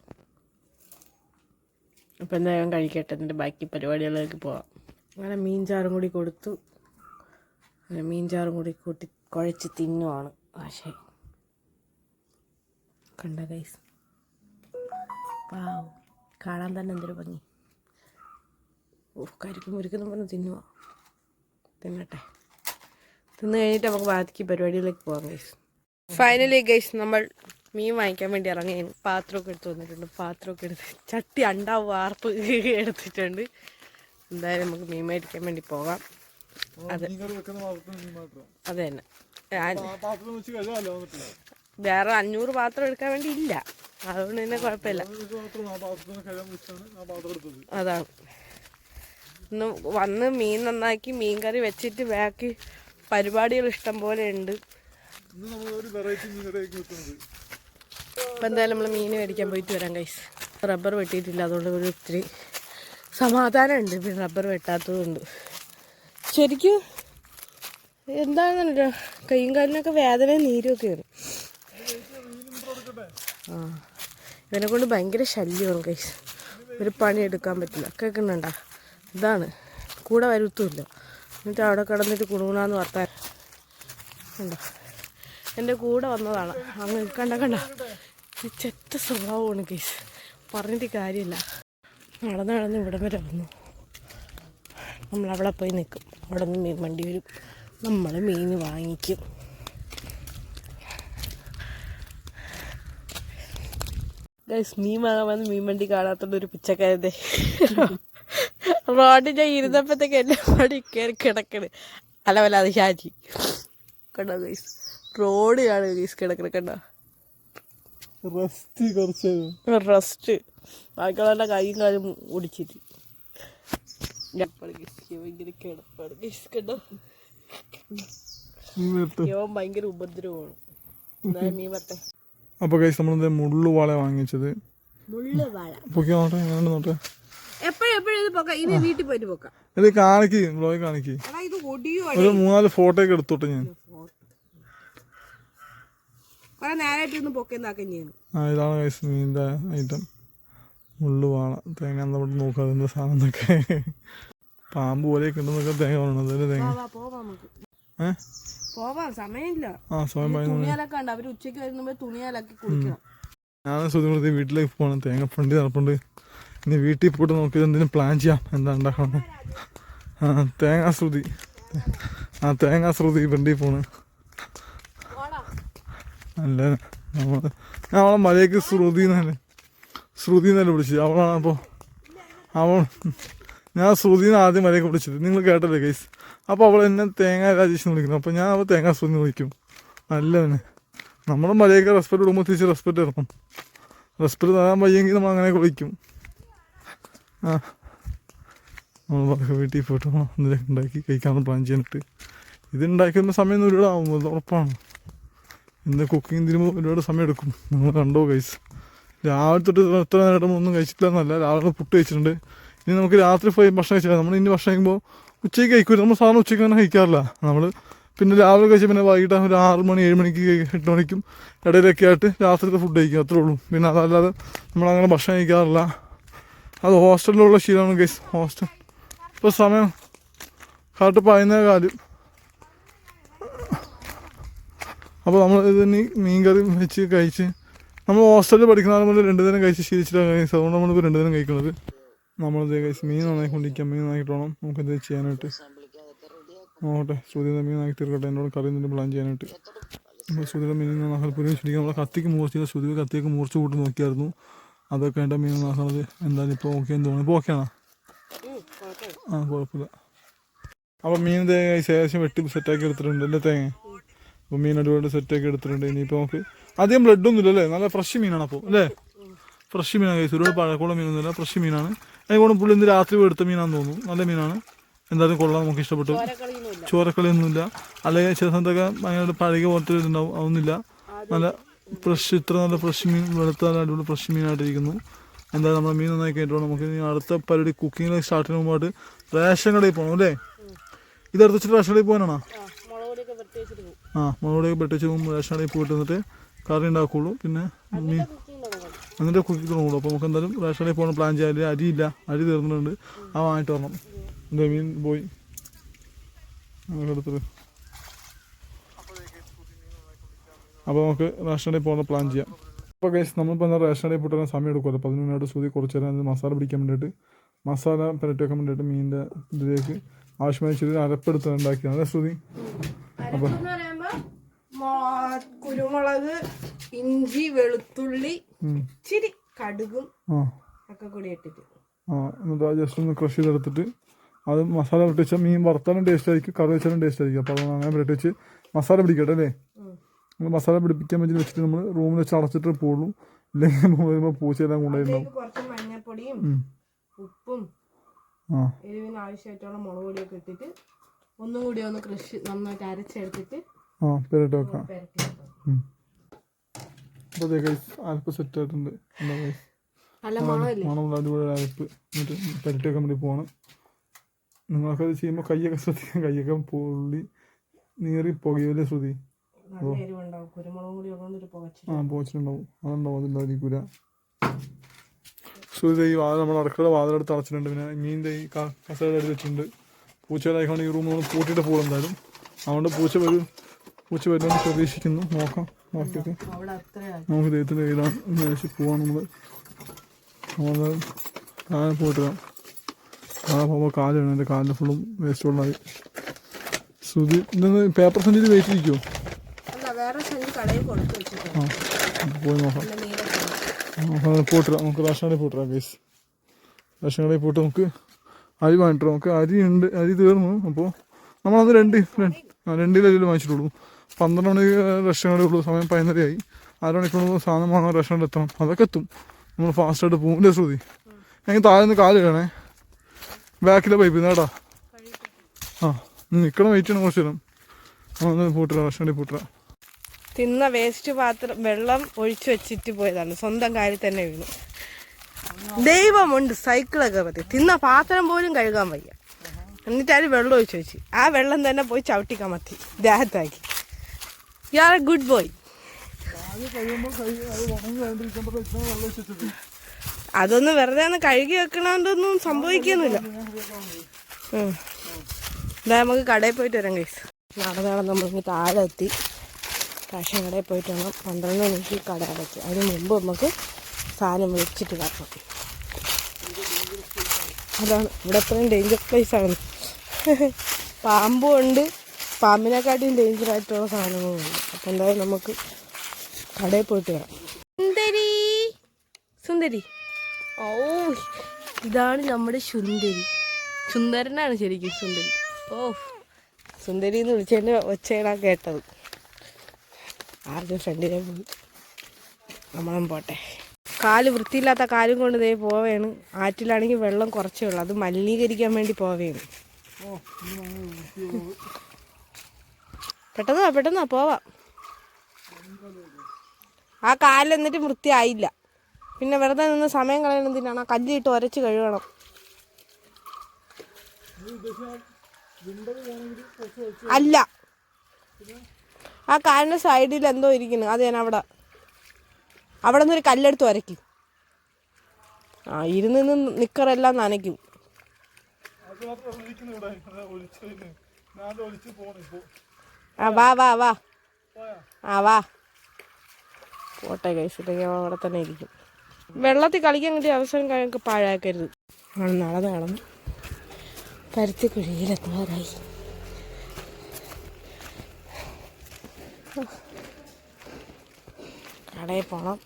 അപ്പം എന്തായാലും കഴിക്കട്ടെ, എന്നിട്ട് ബാക്കി പരിപാടികളിലേക്ക് പോവാം. അങ്ങനെ മീൻചാറും കൂടി കൊടുത്തു. അങ്ങനെ മീൻചാറും കൂടി കൂട്ടി കുഴച്ച് തിന്നുവാണ്. പക്ഷേ കണ്ട ഗൈസ്, വാവ്, കാണാൻ തന്നെ എന്തൊരു ഭംഗി. ഓ കരിക്കും മുരുക്കെന്ന് പറഞ്ഞ് തിന്നുക. തിന്നട്ടെ. തിന്ന് കഴിഞ്ഞിട്ട് നമുക്ക് ബാക്കി പരിപാടികളിലേക്ക് പോകാം ഗൈസ്. ഫൈനലി ഗൈസ് നമ്മൾ മീൻ വാങ്ങിക്കാൻ വേണ്ടി ഇറങ്ങിയാണ്. പാത്രമൊക്കെ എടുത്ത് വന്നിട്ടുണ്ട്. പാത്രമൊക്കെ എടുത്ത് ചട്ടി അണ്ടാവ് വാർപ്പ് എടുത്തിട്ടുണ്ട്. എന്തായാലും നമുക്ക് മീൻ മേടിക്കാൻ വേണ്ടി പോകാം. അതെ അതെ തന്നെ. വേറെ 500 പാത്രം എടുക്കാൻ വേണ്ടി ഇല്ല, അതുകൊണ്ട് തന്നെ കുഴപ്പമില്ല. അതാണ് ഇന്ന് വന്ന് മീൻ നന്നാക്കി മീൻ കറി വെച്ചിട്ട് ബാക്കി പരിപാടികൾ ഇഷ്ടം പോലെ ഉണ്ട്. അപ്പം എന്തായാലും നമ്മൾ മീൻ മേടിക്കാൻ പോയിട്ട് വരാം ഗൈസ്. റബ്ബർ വെട്ടിയിട്ടില്ല, അതുകൊണ്ട് ഒരു ഇത്തിരി സമാധാനമുണ്ട്. പിന്നെ റബ്ബർ വെട്ടാത്തതുകൊണ്ട് ശരിക്കും എന്താണെന്നല്ലോ കൈയും കാലിനൊക്കെ വേദനയും നീരുമൊക്കെയാണ്. ആ ഇവനെ കൊണ്ട് ഭയങ്കര ശല്യമാണ് ഗൈസ്. ഒരു പണി എടുക്കാൻ പറ്റില്ല. കേൾക്കുന്നുണ്ടാ? ഇതാണ് കൂടെ വരുത്തുമില്ല. എന്നിട്ട് അവിടെ കിടന്നിട്ട് കുണുകുണാന്ന് വർത്താൻ കണ്ടോ. എൻ്റെ കൂടെ വന്നതാണ്. അങ്ങ് കണ്ട ഈ ചെറ്റ സ്വഭാവമാണ് ഗൈസ്, പറഞ്ഞിട്ട് കാര്യമില്ല. നടന്ന് ഇവിടം വരെ വന്നു. നമ്മളവിടെ പോയി നിൽക്കും. അവിടെ നിന്ന് മീൻ വണ്ടി വരും, നമ്മൾ മീൻ വാങ്ങിക്കും. ഗൈസ് മീൻ വാങ്ങാൻ വന്ന് മീൻ വണ്ടി കാണാത്തോണ്ട് ഒരു പിച്ചക്കാരത്തെ റോഡിൽ ഞാൻ ഇരുന്നപ്പോഴത്തേക്ക് എൻ്റെ വണ്ടി കയറി കിടക്കണ്. അലവല്ലാതെ ഷാജി കണ്ടോ ഗൈസ്, റോഡിലാണ് ഗൈസ് കിടക്കണ. കണ്ടോ റെസ്റ്റ്. ബാക്കിയുള്ള കൈയും കാലും ഓടിച്ചിട്ട് ഭയങ്കര കിടപ്പാണ് ഗൈസ്. കണ്ടോ യോൻ ഭയങ്കര ഉപദ്രവമാണ്. എന്തായാലും മീൻ വട്ടെ. അപ്പോൾ ഗൈസ് നമ്മളിത് മുള്ളുവാള വാങ്ങിച്ചത്. പൊക്കി നോട്ടെ, എങ്ങനെ നോട്ടെ. ഇത് കാണിക്ക്, ബ്ലോഗ് കാണിക്ക്. ഒരു 3-4 ഫോട്ടോ ഒക്കെ എടുത്തോട്ടെ ഞാൻ. ഇതാണ് ഗൈസ് മീനിന്റെ ഐറ്റം. മുള്ളുവാള, തേങ്ങ നമ്മുടെ നോക്കാം അതിന്റെ സാധനം എന്നൊക്കെ. പാമ്പ് പോലെയൊക്കെ ഉണ്ടെന്നൊക്കെ തേങ്ങ പറയണത്. തേങ്ങ ഞാൻ സുഖം വീട്ടിലേക്ക് പോകണം. തേങ്ങ ഫണ്ടി നടപ്പുണ്ട്. ഇനി വീട്ടിൽ പോയിട്ട് നോക്കിയത് എന്തെങ്കിലും പ്ലാൻ ചെയ്യാം, എന്താ ഉണ്ടാക്കണം. തേങ്ങാശ്രുതി വണ്ടി പോണ്. അല്ല അവളെ മലയ്ക്ക് ശ്രുതി എന്നല്ലേ വിളിച്ചത് അവളാണ്. അപ്പോൾ ഞാൻ ശ്രുതിന്ന് ആദ്യം മലയൊക്കെ വിളിച്ചത്, നിങ്ങൾ കേട്ടല്ലേ ഗൈസ്. അപ്പോൾ അവൾ എന്നെ തേങ്ങ രാജേഷ് എന്ന് വിളിക്കുന്നു. അപ്പോൾ ഞാൻ അവൾ തേങ്ങാ ശ്രുതി വിളിക്കും. നല്ലവനെ നമ്മുടെ മലയൊക്കെ റെസ്പെക്ട് കൊടുക്കുമ്പോൾ തിരിച്ച് റെസ്പെക്ട് ഇറക്കും. റെസ്പെക്ട് തരാൻ വയ്യെങ്കിൽ നമ്മൾ അങ്ങനെ വിളിക്കും. നമ്മൾ വീട്ടിൽ പോയിട്ട് എന്തെങ്കിലും ഉണ്ടാക്കി കഴിക്കാമെന്ന് പ്ലാൻ ചെയ്യാനിട്ട്. ഇത് ഉണ്ടാക്കുന്ന സമയം ഒരുപാട് ആവും, അത് ഉറപ്പാണ്. ഇന്ന് കുക്കിംഗ് തിരുമ്പോൾ ഒരുപാട് സമയം എടുക്കും. നിങ്ങൾ കണ്ടോ ഗൈസ്. രാവിലെ തൊട്ട് എത്ര നേരം ഒന്നും കഴിച്ചിട്ടില്ല എന്നല്ല, രാവിലെ പുട്ട് കഴിച്ചിട്ടുണ്ട്. ഇനി നമുക്ക് രാത്രി പോയി ഭക്ഷണം കഴിച്ചാൽ നമ്മൾ ഇനി ഭക്ഷണം കഴിക്കുമ്പോൾ ഉച്ചയ്ക്ക് കഴിക്കില്ല. നമ്മൾ സാധാരണ ഉച്ചയ്ക്ക് തന്നെ കഴിക്കാറില്ല. നമ്മൾ പിന്നെ രാവിലെ കഴിച്ചാൽ പിന്നെ വൈകിട്ട് ഒരു 6 മണി 7 മണിക്ക് 8 മണിക്കും ഇടയിലൊക്കെ ആയിട്ട് രാത്രിത്തെ ഫുഡ് കഴിക്കും, അത്രേ ഉള്ളൂ. പിന്നെ അതല്ലാതെ നമ്മളങ്ങനെ ഭക്ഷണം കഴിക്കാറില്ല. അത് ഹോസ്റ്റലിലുള്ള ശീലമാണ് ഗൈസ്. ഹോസ്റ്റൽ ഇപ്പോൾ സമയം കറക്റ്റ് 11 കാലം. അപ്പോൾ നമ്മൾ ഇതിന് മീൻ കറി വെച്ച് കഴിച്ച് നമ്മൾ ഹോസ്റ്റലിൽ പഠിക്കുന്ന നമ്മൾ 2 നേരം കഴിച്ച് ശീലിച്ചിട്ടാണ് ഗൈസ്. അതുകൊണ്ട് നമ്മളിപ്പോൾ 2 നേരം കഴിക്കുന്നത്. നമ്മളിത് കഴിച്ച് മീൻ നന്നായിക്കൊണ്ടിരിക്കാം. മീൻ നന്നായിട്ട് വേണം നമുക്കിത് ചെയ്യാനായിട്ട്. നോക്കട്ടെ ശ്രുതി മീൻ നന്നാക്കി തീർക്കട്ടെ. എന്നോട് കറി എന്തെങ്കിലും പ്ലാൻ ചെയ്യാനായിട്ട്. അപ്പോൾ ശ്രുതിയുടെ മീൻ നന്നാക്കാൻ പുതിയ ശരിക്കും നമ്മളെ കത്തിക്ക് മൂർച്ച ശ്രുതി കത്തിയൊക്കെ മൂർച്ച കൂട്ടി നോക്കിയായിരുന്നു. അതൊക്കെ എൻ്റെ മീൻ നന്നാക്കുന്നത്. എന്തായാലും ഇപ്പോൾ ഓക്കെ എന്ന് തോന്നുന്നു. ഇപ്പോൾ ഓക്കെയാണോ? കുഴപ്പമില്ല. അപ്പോൾ മീൻ ഏകദേശം വെട്ടി സെറ്റാക്കി എടുത്തിട്ടുണ്ട് അല്ലേ തേങ്ങ. അപ്പോൾ മീൻ അടിപൊളി സെറ്റാക്കി എടുത്തിട്ടുണ്ട്. ഇനിയിപ്പോൾ നമുക്ക് അധികം ബ്ലഡൊന്നും ഇല്ല അല്ലേ, നല്ല ഫ്രഷ് മീനാണ് അപ്പോൾ അല്ലേ. ഫ്രഷ് മീനാണ് കഴിച്ചു, ഒരുപാട് പഴക്കമുള്ള മീനൊന്നുമില്ല, ഫ്രഷ് മീനാണ്. അതുകൊണ്ട് പുള്ളി ഇന്ന് രാത്രി എടുത്ത മീനാണെന്ന് തോന്നുന്നു. നല്ല മീനാണ്, എന്തായാലും കൊള്ളാം, നമുക്ക് ഇഷ്ടപ്പെട്ടു. ചോരക്കളിയൊന്നുമില്ല. അല്ലെങ്കിൽ ചില സ്ഥലത്തൊക്കെ ഭയങ്കര പഴകിയ പോലത്തെ ഉണ്ടാവും, അതൊന്നുമില്ല. നല്ല ഫ്രഷ്, ഇത്ര നല്ല ഫ്രഷ് മീൻ, വെളുത്ത അടിപൊളി ഫ്രഷ് മീനായിട്ടിരിക്കുന്നു. എന്തായാലും നമ്മുടെ മീൻ നന്നായി കയറ്റുകൊണ്ട് നമുക്ക് ഇനി അടുത്ത പരിപാടി കുക്കിങ്ങിലേക്ക് സ്റ്റാർട്ട് ചെയ്യുന്ന മുമ്പായിട്ട് റേഷൻ കടയിൽ പോകണം അല്ലേ. ഇതെടുത്ത് വെച്ചിട്ട് റേഷൻ കടയിൽ പോകാനാണോ? മുളകൊടിയൊക്കെ പെട്ടിച്ച് റേഷൻ കടയിൽ പോയിട്ട് എന്നിട്ട് കറി ഉണ്ടാക്കുള്ളൂ. പിന്നെ മീൻ എന്നിട്ട് കുക്കിങ് തുടങ്ങുള്ളൂ. അപ്പോൾ നമുക്ക് എന്തായാലും റേഷൻ കടയിൽ പോകണം പ്ലാൻ ചെയ്യാൻ. അരിയില്ല, അരി തീർന്നിട്ടുണ്ട്, ആ വാങ്ങിട്ട് വരണം. എൻ്റെ മീൻ പോയി എടുത്തിട്ട്. അപ്പോൾ നമുക്ക് റേഷൻ കടയിൽ പോകണം പ്ലാൻ ചെയ്യാം. അപ്പോൾ ഗൈസ് നമ്മളിപ്പോൾ എന്താ റേഷൻ കടയിൽ പോയിട്ട് സമയം എടുക്കുമല്ലോ. 15 മിനിറ്റ് സൂതി കുറച്ച് നേരം മസാല പിടിക്കാൻ വേണ്ടിയിട്ട്, മസാല പുരട്ടി വെക്കാൻ വേണ്ടിയിട്ട് മീനിൻ്റെ ഇതിലേക്ക് ആവശ്യമായ ചെറിയ അരപ്പെടുത്ത് ഉണ്ടാക്കിയാണ് അല്ലേ ശ്രുതി. അപ്പോൾ കുരുമുളക്, ഇഞ്ചി, വെളുത്തുള്ളി, ഇച്ചിരി കടുകും ഒക്കെ കൂടി ഇട്ടിട്ട് എന്നിട്ട് ജസ്റ്റ് ഒന്ന് ക്രഷ് ചെയ്തെടുത്തിട്ട് അത് മസാല പുരട്ടി വെച്ചാൽ മീൻ വറുത്താലും ടേസ്റ്റ് ആയിരിക്കും, കറി വെച്ചാലും ടേസ്റ്റ് ആയിരിക്കും. അപ്പോൾ അത് അങ്ങനെ പുരട്ടി വെച്ച് മസാല പിടിക്കട്ടെ അല്ലേ. നമ്മൾ മസാല പിടിപ്പിക്കാൻ വേണ്ടി വെച്ചിട്ട് നമ്മൾ റൂമിൽ വെച്ച് അടച്ചിട്ട് പോകുള്ളൂ. ഇല്ലെങ്കിൽ വരുമ്പോൾ പൂച്ചയെല്ലാം കൊണ്ടുപോയിട്ടുണ്ടാവും. കുറച്ച് മഞ്ഞപ്പൊടിയും ഉപ്പും എരിവിന് ആവശ്യമായിട്ടുള്ള മുളക് പൊടിയൊക്കെ ഇട്ടിട്ട് ഒന്നും കൂടി ഒന്ന് കൃഷി നന്നായിട്ട് അരച്ചെടുത്തിട്ട് പെരട്ട് വെക്കാം. അപ്പോൾ അരപ്പ് സെറ്റ് ആയിട്ടുണ്ട്. മണമുള്ള അടിപൊളി അരപ്പ്. എന്നിട്ട് പെരട്ടി വെക്കാൻ വേണ്ടി പോകണം. നിങ്ങൾക്കത് ചെയ്യുമ്പോൾ കൈയൊക്കെ ശ്രദ്ധിക്കാം, കൈയൊക്കെ പൊള്ളി നീറി പുകയല്ലേ ശ്രുതി. പോച്ചിട്ടുണ്ടാവും, അതുണ്ടാവും, അതില്ലാതിരിക്കൂല. ശ്രുതി ഈ വാതിൽ നമ്മൾ അടുക്കള വാതിലെടുത്ത് അടച്ചിട്ടുണ്ട്. പിന്നെ മീനിൻ്റെ ഈ കസേര എടുത്ത് വെച്ചിട്ടുണ്ട്. പൂച്ചകളായിക്കൊണ്ട് ഈ റൂം നമ്മൾ പൂട്ടിയിട്ട് പോകും എന്തായാലും. അതുകൊണ്ട് പൂച്ച വരുമെന്ന് പ്രതീക്ഷിക്കുന്നു. നോക്കാം, നോക്കിയിട്ട് നമുക്ക് ദൈവത്തിൻ്റെ കയ്യിലാണ് വിചാരിച്ച് പോവാം. നമ്മൾ താഴെ പോയിട്ട് താഴെ പോകുമ്പോൾ കാല് വേണം. എൻ്റെ കാലിൽ ഫുള്ളും വേസ്റ്റ് വെള്ളമായി. ശ്രുതി ഇന്ന് പേപ്പർ സഞ്ചിയിൽ വെയിറ്റ് ഇരിക്കുമോ? പോയി നോക്കാം. പോട്ടില്ല, നമുക്ക് റേഷൻ കടയിൽ പോയിട്ടാ ഗൈസ്. റേഷൻ കടയിൽ പോയിട്ട് നമുക്ക് അരി വാങ്ങിട്ടോ. നമുക്ക് അരി ഉണ്ട്, അരി തീർന്നു. അപ്പോൾ നമ്മളന്ന് 2 കിലോ വാങ്ങിച്ചിട്ടുള്ളൂ. 12 മണിക്ക് റേഷൻ കടയുള്ളൂ. സമയം 11:30 6 മണിക്കൂർ സാധനം വാങ്ങാൻ റേഷൻ കടയിൽ എത്തണം. അതൊക്കെ എത്തും. നമ്മൾ ഫാസ്റ്റായിട്ട് പോകും ശ്രുതി. എനിക്ക് താഴെ നിന്ന് കാല് വേണേ, ബാക്കിലെ പൈപ്പ് നേട്ടാ. നിൽക്കണം, വെയിറ്റ് ചെയ്യണം കുറച്ച് നേരം. പോട്ടില്ല, റേഷൻ കടയിൽ പോട്ടില്ല. തിന്ന വേസ്റ്റ് പാത്രം വെള്ളം ഒഴിച്ചു വെച്ചിട്ട് പോയതാണ്. സ്വന്തം കാര്യം തന്നെ വീണു. ദൈവമുണ്ട്, സൈക്കിളൊക്കെ പറ്റി തിന്ന പാത്രം പോലും കഴുകാൻ വയ്യ. എന്നിട്ട് അതിൽ വെള്ളം ഒഴിച്ചു വെച്ച് ആ വെള്ളം തന്നെ പോയി ചവിട്ടി കമത്തി ദേഹത്താക്കി. You are a good boy. അതൊന്നും വെറുതെ ഒന്ന് കഴുകി വെക്കണമെന്നൊന്നും സംഭവിക്കുന്നില്ല. ഇതാ നമുക്ക് കടയിൽ പോയിട്ട് വരാം ഗൈസ്. നടന്നാണ് നമ്മളിങ്ങ് താഴെ എത്തി. റേഷൻ കടയിൽ പോയിട്ട് വേണം 12 മണിക്ക് കട അടയ്ക്ക്. അതിന് മുമ്പ് നമുക്ക് സാധനം വെച്ചിട്ട് വരണം. അതാണ് ഇവിടെ എത്രയും ഡേഞ്ചർ പ്ലേസ് ആണ്. പാമ്പും ഉണ്ട്, പാമ്പിനെക്കാട്ടിയും ഡേഞ്ചറായിട്ടുള്ള സാധനങ്ങളും ഉണ്ട്. അപ്പം എന്തായാലും നമുക്ക് കടയിൽ പോയിട്ട് വരാം. സുന്ദരി സുന്ദരി, ഓ ഇതാണ് നമ്മുടെ സുന്ദരി. സുന്ദരനാണ് ശരിക്കും സുന്ദരി. ഓ സുന്ദരി എന്ന് വിളിച്ചതിൻ്റെ ഒച്ചയാണ് കേട്ടത്. ആർക്കും ഫ്രണ്ടിനെ പോയി നമ്മളും പോട്ടെ. കാല് വൃത്തിയില്ലാത്ത കാലും കൊണ്ട് ദേ പോവേണ്. ആറ്റിലാണെങ്കിൽ വെള്ളം കുറച്ചേ ഉള്ളൂ, അത് മലിനീകരിക്കാൻ വേണ്ടി പോവേണ്. പെട്ടെന്നാ പോവാം. ആ കാലിൽ എന്നിട്ട് വൃത്തിയായില്ല. പിന്നെ വെറുതെ നിന്ന് സമയം കളയണതിനാണ്. ആ കല്ലിട്ട് ഉരച്ച് കഴുകണം. അല്ല, ആ കാലിൻ്റെ സൈഡിൽ എന്തോ ഇരിക്കുന്നു. അത് ഞാൻ അവിടെ നിന്നൊരു കല്ലെടുത്ത് ഉരയ്ക്കും. ഇരുന്ന് നിക്കറെല്ലാം നനയ്ക്കും. വാ പോട്ടെ കഴിച്ചിട്ടെങ്കിൽ അവിടെ തന്നെ ഇരിക്കും. വെള്ളത്തിൽ കളിക്കാൻ കിട്ടിയ അവസരം ഞങ്ങൾക്ക് പാഴാക്കരുത്. നടന്ന് പരുത്തി കുഴിയിലെത്താറായി. കടയിൽ പോണം.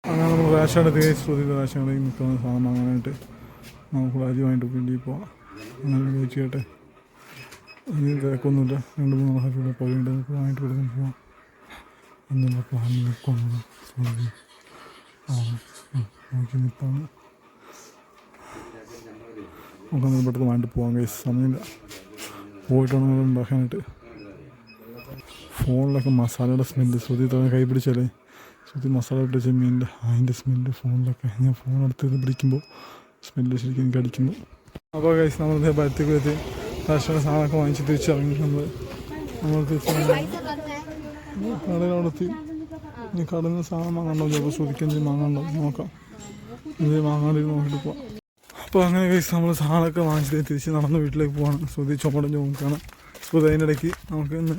അങ്ങനെ നമ്മൾ റേഷൻ എടുത്ത് ശ്രുതിയുടെ റേഷൻ കടയിൽ നിൽക്കുന്ന സാധനം വാങ്ങാനായിട്ട് നമുക്ക് രാജ്യമായിട്ട് വേണ്ടി പോവാം. അങ്ങനെ ചോദിച്ചു കേട്ടെ, അതിന് തിരക്കൊന്നുമില്ല. 2-3 ആൾക്കാരുടെ പോയിട്ട് നമുക്ക് വാങ്ങിയിട്ട് കൊടുക്കാൻ പോവാം എന്നുള്ള പ്ലാനിൽ നിൽക്കുന്നു. ശ്രുതി നോക്കി നിൽപ്പാണ്. നമുക്ക് പെട്ടെന്ന് വാങ്ങിട്ട് പോകാൻ കഴിയും. സമയമില്ല, പോയിട്ടാണ് നമ്മൾ ഉണ്ടാക്കാനായിട്ട്. ഫോണിലൊക്കെ മസാലയുടെ സ്മെല്ല് ശ്രുതി തന്നെ കൈ പിടിച്ചാലേ ശ്രുതി മസാല പിടിച്ച മീനിൻ്റെ അതിൻ്റെ സ്മെല്ല് ഫോണിലൊക്കെ. ഞാൻ ഫോൺ അടുത്ത് പിടിക്കുമ്പോൾ സ്മെല്ല് ശരിക്കും എനിക്ക് അടിക്കുന്നു. അപ്പോൾ കഴിച്ച് നമ്മൾ ബരത്തേക്ക് എത്തി റേഷൻ്റെ സാധനമൊക്കെ വാങ്ങിച്ച് തിരിച്ചിറങ്ങി. നമ്മൾ തിരിച്ച് കടയിലോടെത്തി. ഇനി കടയിൽ നിന്ന് സാധനം വാങ്ങാണ്ടോ, ചിലപ്പോൾ ശ്രുതിക്കെന്തെങ്കിലും വാങ്ങാണ്ടോ നോക്കാം. എന്തെങ്കിലും വാങ്ങാണ്ടിരുന്ന് നോക്കിയിട്ട് പോവാം. അപ്പോൾ അങ്ങനെ കഴിച്ച് നമ്മൾ സാധനമൊക്കെ വാങ്ങിച്ചിട്ട് തിരിച്ച് നടന്ന് വീട്ടിലേക്ക് പോവാണ്. ശ്രുതി ചുമടഞ്ഞ് നോക്കുകയാണ്. ശ്രുതി അതിൻ്റെ ഇടയ്ക്ക് നമുക്ക് ഇന്ന്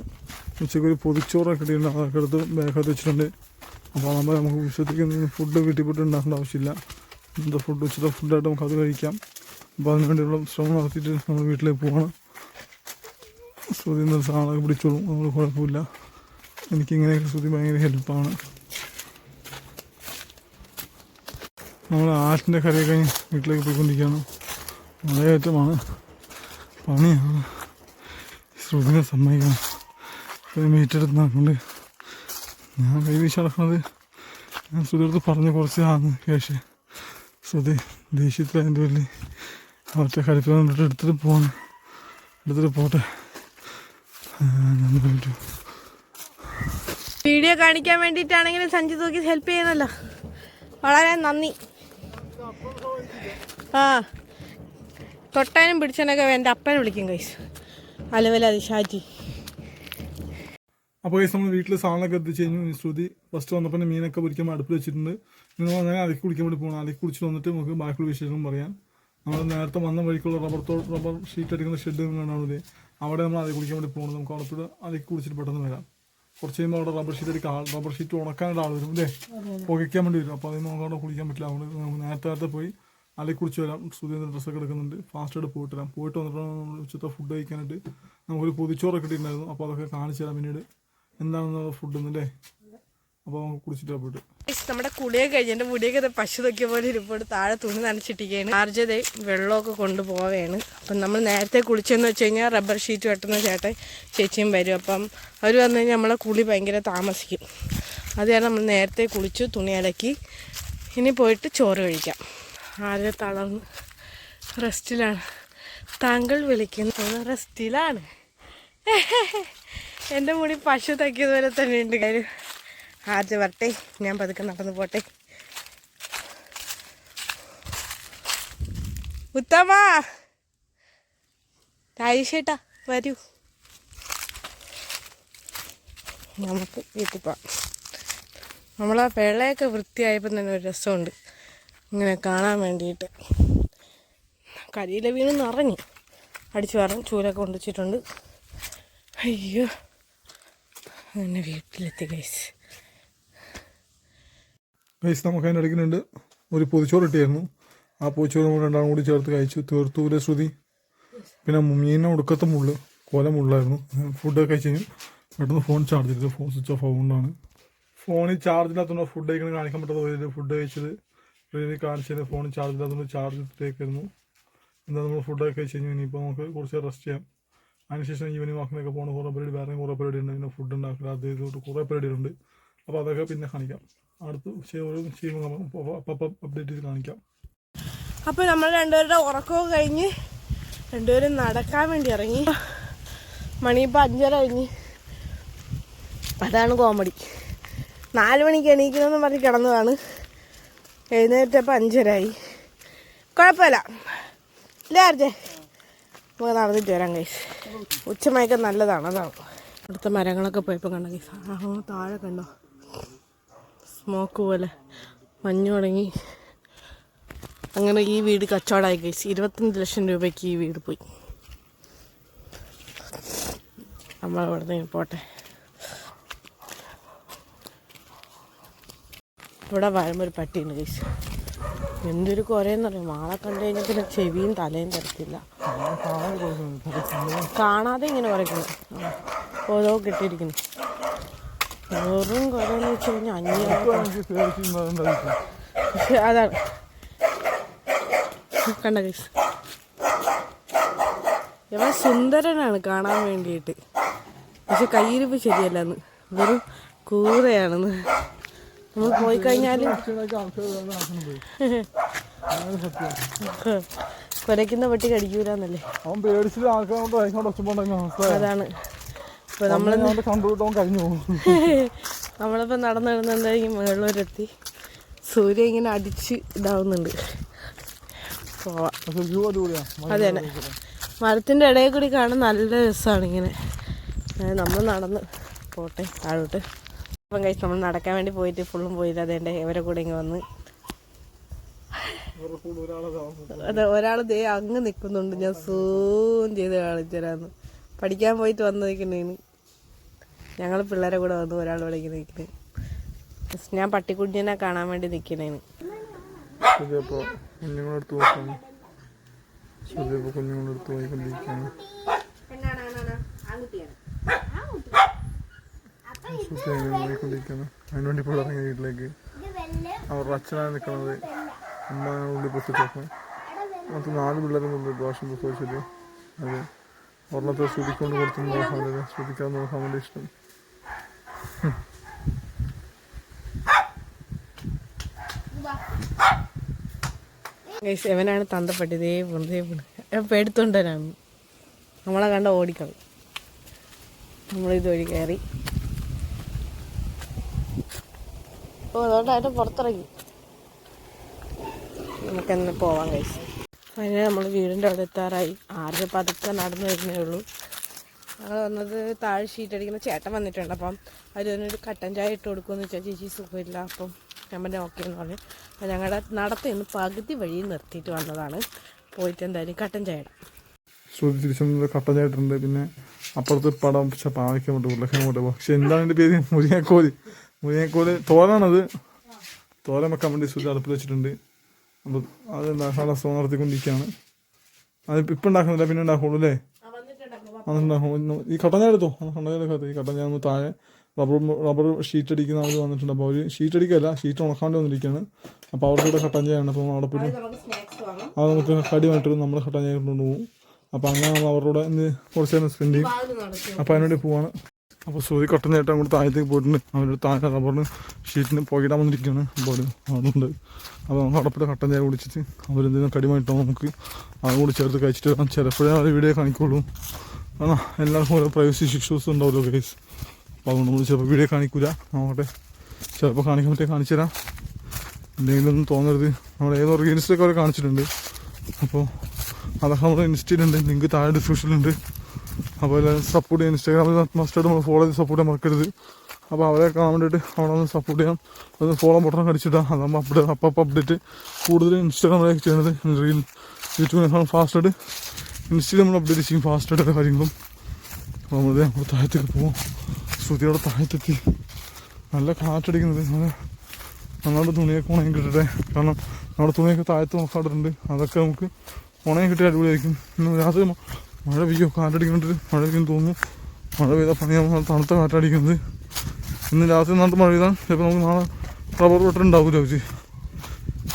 ഉച്ചയ്ക്ക് ഒരു പൊതിച്ചോറൊക്കെ ഇട്ടിട്ടുണ്ട്. അതൊക്കെ എടുത്ത് ബാഗത്ത് വെച്ചിട്ടുണ്ട്. അപ്പോൾ നമുക്ക് ഉച്ചത്തേക്ക് ഫുഡ് വീട്ടിൽ പോയിട്ട് ഉണ്ടാക്കേണ്ട ആവശ്യമില്ല. എന്താ ഉച്ചത്തെ ഫുഡായിട്ട് നമുക്കത് കഴിക്കാം. അപ്പോൾ അതിന് വേണ്ടിയുള്ള ശ്രമം നടത്തിയിട്ട് നമ്മൾ വീട്ടിലേക്ക് പോകണം. ശ്രുതി ഇന്നത്തെ സാധനമൊക്കെ പിടിച്ചോളും, നമ്മൾ കുഴപ്പമില്ല. എനിക്കിങ്ങനെയൊക്കെ ശ്രുതി ഭയങ്കര ഹെൽപ്പാണ്. നമ്മൾ ആറ്റിൻ്റെ കരയൊക്കെ കഴിഞ്ഞ് വീട്ടിലേക്ക് പോയിക്കൊണ്ടിരിക്കുകയാണ്. മലയേറ്റമാണ്, പണിയാണ്. ശ്രുതിനെ സമ്മതിക്കണം. മീറ്റെടുത്ത് നടക്കുന്നുണ്ട്. ഞാൻ കൈവീശ് നടക്കുന്നത് ഞാൻ ശ്രുതിയെടുത്ത് പറഞ്ഞ് കുറച്ച് കേശ് ശ്രുതി ദേഷ്യത്തിലതിൻ്റെ പേരിൽ അവരുടെ കടുപ്പിൽ വന്നിട്ട് എടുത്തിട്ട് പോട്ടെ. വീഡിയോ കാണിക്കാൻ വേണ്ടിയിട്ടാണെങ്കിലും സഞ്ജു തൂക്കി ഹെൽപ്പ് ചെയ്യുന്നല്ലോ, വളരെ നന്ദി. തൊട്ടാനും പിടിച്ചതിനൊക്കെ എൻ്റെ അപ്പനെ വിളിക്കും കൈസ്, അലവലാതി ഷാജി. അപ്പോൾ കൈസ് നമ്മൾ വീട്ടിൽ സാധനമൊക്കെ എത്തിച്ച് കഴിഞ്ഞു. ശ്രുതി ഫസ്റ്റ് വന്നപ്പോൾ മീനൊക്കെ പൊരിക്കാൻ അടുപ്പിൽ വെച്ചിട്ടുണ്ട്. നിങ്ങൾ അങ്ങനെ അലക്കി കുടിക്കാൻ വേണ്ടി പോകണം. അലക്കി കുടിച്ചിട്ട് വന്നിട്ട് നമുക്ക് ബാക്കിയുള്ള വിശേഷം പറയാം. നമ്മൾ നേരത്തെ വന്ന വഴിക്കുള്ള റബ്ബർ ഷീറ്റ് അടിക്കുന്ന ഷെഡ് കാണാവുന്നത്, അവിടെ നമ്മൾ അലക്കി കുടിക്കാൻ വേണ്ടി പോകണം. നമുക്ക് അവിടെ അലക്കി കുടിച്ചിട്ട് പെട്ടെന്ന് വരാം. കുറച്ച് കഴിയുമ്പോൾ അവിടെ റബ്ബർ ഷീറ്റ് ഉണക്കാനുള്ള ആൾ വരും അല്ലേ, പുകയ്ക്കാൻ വേണ്ടി വരും. അപ്പോൾ അതിന് നമുക്ക് അവിടെ കുളിക്കാൻ പറ്റില്ല. അതുകൊണ്ട് നമുക്ക് നേരത്തെ പോയി അലക്കി കുടിച്ച് വരാം. ശ്രുതിയുടെ ഡ്രസ്സൊക്കെ എടുക്കുന്നുണ്ട്. ഫാസ്റ്റായിട്ട് പോയിട്ട് വരാം. പോയിട്ട് വന്നിട്ട് നമ്മൾ ഉച്ചത്തെ ഫുഡ് കഴിക്കാനായിട്ട് നമുക്കൊരു പൊതിച്ചോറൊക്കെ ഇട്ടിട്ടുണ്ടായിരുന്നു. അപ്പോൾ അതൊക്കെ കാണിച്ചു തരാം പിന്നീട് എന്താണെന്നുള്ള ഫുഡ് എന്നല്ലേ. അപ്പോൾ നമുക്ക് കുളിച്ചിട്ട് പോയിട്ട്. നമ്മുടെ കുളിയൊക്കെ കഴിഞ്ഞ് എൻ്റെ മുടിയൊക്കെ പശു നോക്കിയ പോലെ ഇരിപ്പോട്ട് താഴെ തുണി നനച്ചിട്ടിരിക്കുകയാണ്. ആർജതേ വെള്ളമൊക്കെ കൊണ്ടുപോവുകയാണ്. അപ്പം നമ്മൾ നേരത്തെ കുളിച്ചെന്ന് വെച്ച് കഴിഞ്ഞാൽ റബ്ബർ ഷീറ്റ് വെട്ടുന്ന ചേട്ടൻ ചേച്ചിയും വരും. അപ്പം അവർ വന്നു കഴിഞ്ഞാൽ നമ്മളെ കുളി ഭയങ്കര താമസിക്കും. അത് കാരണം നമ്മൾ നേരത്തെ കുളിച്ചു, തുണി അലക്കി. ഇനി പോയിട്ട് ചോറ് കഴിക്കാം. ആരെ തളർന്ന് റെസ്റ്റിലാണ്. താങ്കൾ വിളിക്കുന്നത് റെസ്റ്റിലാണ്. എൻ്റെ മുടി പശു തക്കിയതുപോലെ തന്നെ ഉണ്ട്. കാര്യം ആദ്യ വരട്ടെ, ഞാൻ പതുക്കെ നടന്നു പോട്ടെ. ഉത്തമ തായിഷേട്ടാ വരൂ, നമുക്ക് വീട്ടിൽ പോവാം. നമ്മളാ വെള്ളയൊക്കെ വൃത്തിയായപ്പോൾ തന്നെ ഒരു രസമുണ്ട് ഇങ്ങനെ കാണാൻ വേണ്ടിയിട്ട്. കരിയില വീണ് നിറഞ്ഞു അടിച്ചു വരാൻ ചൂലൊക്കെ കൊണ്ടുവച്ചിട്ടുണ്ട്. അയ്യോ, അങ്ങനെ വീട്ടിലെത്തി ഗൈസ്. നമുക്ക് അതിൻ്റെ ഇടയ്ക്കുന്നുണ്ട് ഒരു പൊതിച്ചോറ് ഇട്ടായിരുന്നു. ആ പൊതിച്ചോറ് നമ്മൾ രണ്ടാളും കൂടി ചേർത്ത് കഴിച്ചു. തീർത്തൂല ശ്രുതി. പിന്നെ മീനിനെ ഒടുക്കത്തെ മുള്ള്, കോല മുള്ളായിരുന്നു. ഫുഡൊക്കെ കഴിച്ച് കഴിഞ്ഞു. പെട്ടെന്ന് ഫോൺ ചാർജ് ചെയ്തത്, ഫോൺ സ്വിച്ച് ഓഫ് ആവുകൊണ്ടാണ്. ഫോണിൽ ചാർജ് ഇല്ലാത്തതുകൊണ്ട് ഫുഡ് കഴിക്കണം കാണിക്കാൻ പറ്റാത്ത ഫുഡ് കഴിച്ചത് കാണിച്ചത്. ഫോണിൽ ചാർജ് ഇല്ലാത്തതുകൊണ്ട് ചാർജ് ഇട്ടേക്കായിരുന്നു. എന്താ നമ്മൾ ഫുഡൊക്കെ കഴിച്ച് കഴിഞ്ഞു. ഇനിയിപ്പോൾ നമുക്ക് കുറച്ച് റെസ്റ്റ് ചെയ്യാം. അതിനുശേഷം ഈവനിങ് വാക്കിനൊക്കെ പോകുന്ന കുറേ പരിപാടി, വേറെ കുറേ പരിപാടി ഉണ്ട്. പിന്നെ ഫുഡ് ഉണ്ടാക്കുക, അത് ഇതോട്ട് കുറേ പരിപാടികളുണ്ട്. അപ്പോൾ അതൊക്കെ പിന്നെ കാണിക്കാം. അടുത്ത് ചെയ്യുമ്പോൾ അപ്പം അപ്ഡേറ്റ് ചെയ്ത് കാണിക്കാം. അപ്പോൾ നമ്മൾ രണ്ടുപേരുടെ ഉറക്കമൊക്കെ കഴിഞ്ഞ് രണ്ടുപേരും നടക്കാൻ വേണ്ടി ഇറങ്ങി. മണിയിപ്പോൾ 5:30 കഴിഞ്ഞ്. അതാണ് കോമഡി. 4 മണിക്ക് എണീക്കണമെന്ന് പറഞ്ഞ് കിടന്നതാണ്. എഴുന്നേറ്റപ്പോൾ 5:30 ആയി. കുഴപ്പമില്ല ഇല്ലേ ആർജെ? നമുക്ക് നടന്നിട്ട് വരാം ഗൈസ്. ഉച്ചമയക്കം നല്ലതാണ്, അതാണ്. അടുത്ത മരങ്ങളൊക്കെ പോയപ്പോൾ കണ്ട ഗൈസ്. താഴെ കണ്ടോ സ്മോക്ക് പോലെ മഞ്ഞ് തുടങ്ങി. അങ്ങനെ ഈ വീട് കച്ചവടമായി ഗൈസ്. 25 ലക്ഷം രൂപയ്ക്ക് ഈ വീട് പോയി. നമ്മളിവിടെ നിന്ന് പോട്ടെ. ഇവിടെ വരുമ്പോൾ ഒരു പട്ടിയുണ്ട് ഗൈസ്. എന്തൊരു കുറേന്ന് പറയും. ആളെ കണ്ടു കഴിഞ്ഞാൽ പിന്നെ ചെവിയും തലയും തരത്തില്ല. കാണാതെ ഇങ്ങനെ കുറയ്ക്കുന്നു. ഓരോ കെട്ടിയിരിക്കുന്നു. വെറും കുറേന്ന് വെച്ച് കഴിഞ്ഞാൽ 500. അതാണ് കണ്ട ഗൈസ്. ഇവ സുന്ദരനാണ് കാണാൻ വേണ്ടിയിട്ട്. പക്ഷെ കയ്യിരിപ്പ് ശരിയല്ലെന്ന്. വെറും കൂറയാണെന്ന്. നമ്മൾ പോയി കഴിഞ്ഞാലും കുരയ്ക്കുന്ന പട്ടി കടിക്കൂലെന്നല്ലേ. അതാണ്. ഇപ്പൊ നമ്മളിപ്പോ നടന്നിടുന്നെന്തായിരിക്കും മുകളിലൊരെത്തി. സൂര്യ ഇങ്ങനെ അടിച്ച് ഇതാവുന്നുണ്ട്. പോവാം. അതെ തന്നെ, മരത്തിന്റെ ഇടയിൽ കൂടി കാണാൻ നല്ല രസമാണ് ഇങ്ങനെ. നമ്മൾ നടന്ന് പോട്ടെ താഴോട്ട്. അപ്പം കഴിച്ച് നമ്മൾ നടക്കാൻ വേണ്ടി പോയിട്ട് ഫുള്ളും പോയില്ല. അതേണ്ട ഇവരെ കൂടെ ഇങ്ങനെ വന്ന്. അതെ, ഒരാൾ ദേ അങ്ങ് നിൽക്കുന്നുണ്ട്. ഞാൻ സൂം ചെയ്ത് കാണിച്ചുതരാന്ന്. പഠിക്കാൻ പോയിട്ട് വന്ന് നിൽക്കുന്നതിന് ഞങ്ങൾ പിള്ളേരെ കൂടെ വന്നു. ഒരാൾ ഇവിടെ ഇങ്ങനെ നിൽക്കുന്നത്. ഞാൻ പട്ടിക്കുഞ്ഞിനെ കാണാൻ വേണ്ടി നിൽക്കുന്നതിന്. കുഞ്ഞുങ്ങളെടുത്ത് പോയിക്കൊണ്ടിരിക്കുകയാണ്. അതിനുവേണ്ടി ഇപ്പോൾ ഇറങ്ങിയ വീട്ടിലേക്ക്. അവരുടെ അച്ഛനാണ് നിൽക്കുന്നത്. അമ്മയാണ് ഉള്ളിൽ പ്രസവിച്ചത്. മൊത്തം 4 പിള്ളേരുണ്ട് ദോഷം പ്രസവിച്ചത്. അത് ഒരെണ്ണത്തെ ശ്രുതിക്കൊണ്ട് കൊടുത്തു നോക്കാൻ, ശ്രുതിക്കാൻ നോക്കാൻ വേണ്ടി ഇഷ്ടം. എവനാണ് തന്തപ്പെട്ടി. ഇതേ പേടിത്തൊണ്ടനാണ്. നമ്മളെ കണ്ട ഓടിക്കളി. നമ്മളിതുവഴി കയറി. അതുകൊണ്ടായിട്ട് പുറത്തിറങ്ങി. നമുക്കെന്നെ പോവാൻ കഴിച്ചു. അതിന് നമ്മൾ വീടിൻ്റെ അവിടെ എത്താറായി. ആരും പതുക്കെ നടന്നു വരുന്നേ ഉള്ളൂ. ഞങ്ങൾ വന്നത് താഴെ ഷീറ്റ് അടിക്കുന്ന ചേട്ടൻ വന്നിട്ടുണ്ട്. അപ്പം അതിനൊരു കട്ടൻ ചായ ഇട്ട് കൊടുക്കുമെന്ന് വെച്ചാൽ ചേച്ചി സുഖമില്ല. അപ്പം ഞാൻ പറഞ്ഞ ഓക്കെ എന്ന് പറഞ്ഞു. അപ്പം ഞങ്ങളുടെ നടത്തിന്ന് പകുതി വഴി നിർത്തിയിട്ട് വന്നതാണ്. പോയിട്ട് എന്തായാലും കട്ടൻ ചായ ഇടാം. ശ്രുതി തിരിച്ചു കട്ടൻ ചായ ഇട്ടിട്ടുണ്ട്. പിന്നെ അപ്പുറത്ത് പടം പാവയ്ക്കാൻ പോട്ട് ഉരുളക്കാൻ പോട്ടെ. പക്ഷെ എന്താണ് എൻ്റെ പേര്? മുരിങ്ങക്കോല് തോലാണത്. തോലൻ വെക്കാൻ വേണ്ടി ശ്രുതി അടുപ്പിൽ വെച്ചിട്ടുണ്ട്. അപ്പോൾ അത് ഉണ്ടാക്കാനുള്ള ശ്രമം നടത്തിക്കൊണ്ടിരിക്കുകയാണ്. അത് ഇപ്പം ഉണ്ടാക്കുന്നില്ല, പിന്നെ ഉണ്ടാക്കുള്ളൂ അല്ലേ? അതുണ്ടാക്കും. ഈ കട്ടൻ ചായ എടുത്തോ. കട്ടൻ ചായ എടുക്കാത്ത ഈ കട്ടൻ ചായ ഒന്ന് താഴെ റബ്ബർ ഷീറ്റ് അടിക്കുന്ന അവർ വന്നിട്ടുണ്ട്. അപ്പോൾ അവർ ഷീറ്റ് അടിക്കുകയല്ല, ഷീറ്റ് ഉണക്കാണ്ട് വന്നിരിക്കുകയാണ്. അപ്പോൾ അവരുടെ കൂടെ കട്ടൻ ചായയാണ്. അപ്പോൾ അവിടെ പോയി അത് നമുക്ക് കടി വാങ്ങിട്ട് നമ്മൾ കട്ടൻ ചായ കൊണ്ടുപോകും. അപ്പോൾ അങ്ങനെ നമ്മൾ അവരുടെ ഇന്ന് കുറച്ച് നേരം സ്പെൻഡ് ചെയ്യും. അപ്പോൾ അതിനുവേണ്ടി പോവാണ്. അപ്പോൾ സൂര്യ കട്ടൻ ചേട്ടൻ അങ്ങോട്ട് താഴത്തേക്ക് പോയിട്ടുണ്ട്. അവരുടെ താഴെ റബ്ബറിന് ഷീറ്റിന് പുകയിടാൻ വന്നിരിക്കുകയാണ്. അപ്പോൾ അതുകൊണ്ട് അപ്പോൾ നമുക്ക് അവിടെ പോയി കട്ടൻ ചായ കുടിച്ചിട്ട് അവരെന്തെങ്കിലും കടി വാങ്ങിട്ടോ നമുക്ക് അതും കൂടി ചേർത്ത് കഴിച്ചിട്ട് വരാം. ചിലപ്പോഴേ അവർ വീഡിയോ കാണിക്കുള്ളൂ. ആ എല്ലാവർക്കും ഓരോ പ്രൈവസി ഇഷ്യൂസ് ഉണ്ടാവുമല്ലോ ഗൈസ്. അപ്പോൾ അതുകൊണ്ട് നമ്മൾ ചിലപ്പോൾ വീഡിയോ കാണിക്കില്ല. നോക്കട്ടെ, ചിലപ്പോൾ കാണിക്കാൻ പറ്റിയ കാണിച്ചു തരാം. എന്തെങ്കിലും ഒന്നും തോന്നരുത്. നമ്മൾ ഏതോ റീൽസിലൊക്കെ അവരെ കാണിച്ചിട്ടുണ്ട്. അപ്പോൾ അതൊക്കെ നമ്മുടെ ഇൻസ്റ്റയിലുണ്ട്, ലിങ്ക് താഴെ ഡിസ്ക്രിപ്ഷനിലുണ്ട്. അപ്പോൾ എല്ലാവരും സപ്പോർട്ട് ചെയ്യാൻ ഇൻസ്റ്റാഗ്രാമിൽ മസ്റ്റായിട്ട് നമ്മൾ ഫോളോ ചെയ്ത് സപ്പോർട്ട് ചെയ്യാൻ മറക്കരുത്. അപ്പോൾ അവരെ കാണാൻ വേണ്ടിയിട്ട് അവിടെ ഒന്ന് സപ്പോർട്ട് ചെയ്യാം. അത് ഫോളോ ബട്ടൺ കടിച്ചിട്ടാൽ അതാകുമ്പോൾ അപ്ഡേറ്റ് കൂടുതൽ ഇൻസ്റ്റാഗ്രാമിലേക്ക് ചെയ്യുന്നത്. റീൽ യൂട്യൂബിനേക്കാളും ഫാസ്റ്റായിട്ട് ഇൻസ്റ്റയിൽ നമ്മൾ അപ്ഡേറ്റ് ചെയ്യും ഫാസ്റ്റായിട്ട് കാര്യങ്ങളും. അപ്പോൾ നമ്മൾ താഴത്തേക്ക് പോകും. ശ്രുതിയോടെ താഴത്തെത്തി. നല്ല കാറ്റടിക്കുന്നത്. നന്നായിട്ട് തുണിയൊക്കെ ഉണങ്ങി കിട്ടട്ടെ. കാരണം നമ്മുടെ തുണിയൊക്കെ താഴത്ത് നോക്കാറുണ്ട്. അതൊക്കെ നമുക്ക് ഉണങ്ങി കിട്ടിയ അടിപൊളിയായിരിക്കും. രാത്രി മഴ പെയ്യോ, കാറ്റടിക്കുന്നുണ്ട്. മഴ പെയ്യുന്നു തോന്നുന്നു. മഴ പെയ്താൽ പണിയാകുമ്പോൾ തണുത്ത കാറ്റടിക്കുന്നത്. ഇന്ന് രാത്രി നന്നായിട്ട് മഴ പെയ്താൽ ചിലപ്പോൾ നമുക്ക് നാളെ റബ്ബർ വെട്ടർ ഉണ്ടാവില്ല. വെച്ച്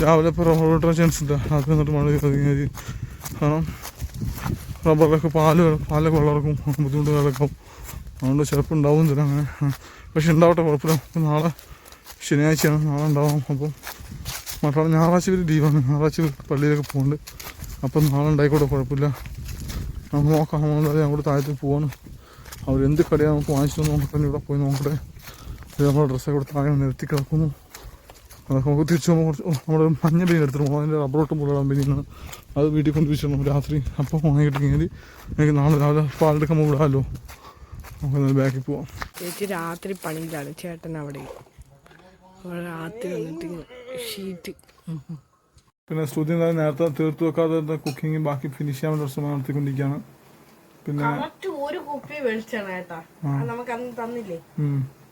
രാവിലെ ഇപ്പോൾ റബ്ബർ വെട്ടാൻ ചാൻസ് ഇല്ല. രാത്രി നന്നായിട്ട് മഴ പെയ്യാൽ കാരണം റബ്ബറിലൊക്കെ പാലൊക്കെ വെള്ളമിറക്കും, ബുദ്ധിമുട്ട് കിടക്കും. അതുകൊണ്ട് ചിലപ്പോൾ ഉണ്ടാവും തരാം അങ്ങനെ. പക്ഷെ ഉണ്ടാവട്ടെ, കുഴപ്പമില്ല. അപ്പോൾ നാളെ ശനിയാഴ്ചയാണ്, നാളെ ഉണ്ടാവാം. അപ്പോൾ മറ്റന്നാൾ ഞായറാഴ്ച വരെ ലീവാണ്. ഞായറാഴ്ച പള്ളിയിലൊക്കെ പോകുന്നുണ്ട്. അപ്പം നാളെ ഉണ്ടായിക്കോട്ടെ, കുഴപ്പമില്ല. നമുക്ക് നോക്കാം. നമ്മളത് അങ്ങോട്ട് താഴത്തേക്ക് പോവാണ്. അവരെന്ത് കടയാണ് നമുക്ക് വാങ്ങിച്ചിട്ട് നോക്കട്ടെ. ഇവിടെ പോയി നോക്കട്ടെ. നമ്മുടെ ഡ്രസ്സൊക്കെ ഇവിടെ താഴെ നിരത്തി കിടക്കുന്നു. അതൊക്കെ നമുക്ക് തിരിച്ചു പോകുമ്പോൾ കുറച്ച് നമ്മുടെ മഞ്ഞ പെയിൻ എടുത്തിട്ട് പോകും. അതിൻ്റെ റബ്ബറോട്ടും പോലെയാണ് പെയിനാണ്. അത് വീട്ടിൽ കൊണ്ട് വെച്ചിരുന്നു രാത്രി. അപ്പോൾ വാങ്ങി കിട്ടിയെങ്കിൽ എനിക്ക് നാളെ രാവിലെ പാലെടുക്കാൻ വിടാമല്ലോ. നമുക്ക് ബാക്കിൽ പോവാം. ചേച്ചി രാത്രി പണിയിലാണ്, ചേട്ടൻ അവിടെ രാത്രി വന്നിട്ട് ഷീറ്റ്. പിന്നെ സ്തുതി നേരത്തെ തീർത്തു വെക്കാതെ കുക്കിംഗ് ബാക്കി ഫിനിഷ് ചെയ്യാൻ വേണ്ടി നടത്തിക്കൊണ്ടിരിക്കുകയാണ്. പിന്നെ ഒരു കുപ്പി വെളിച്ചാണ് കേട്ടാ, നമുക്ക് അന്ന് തന്നില്ലേ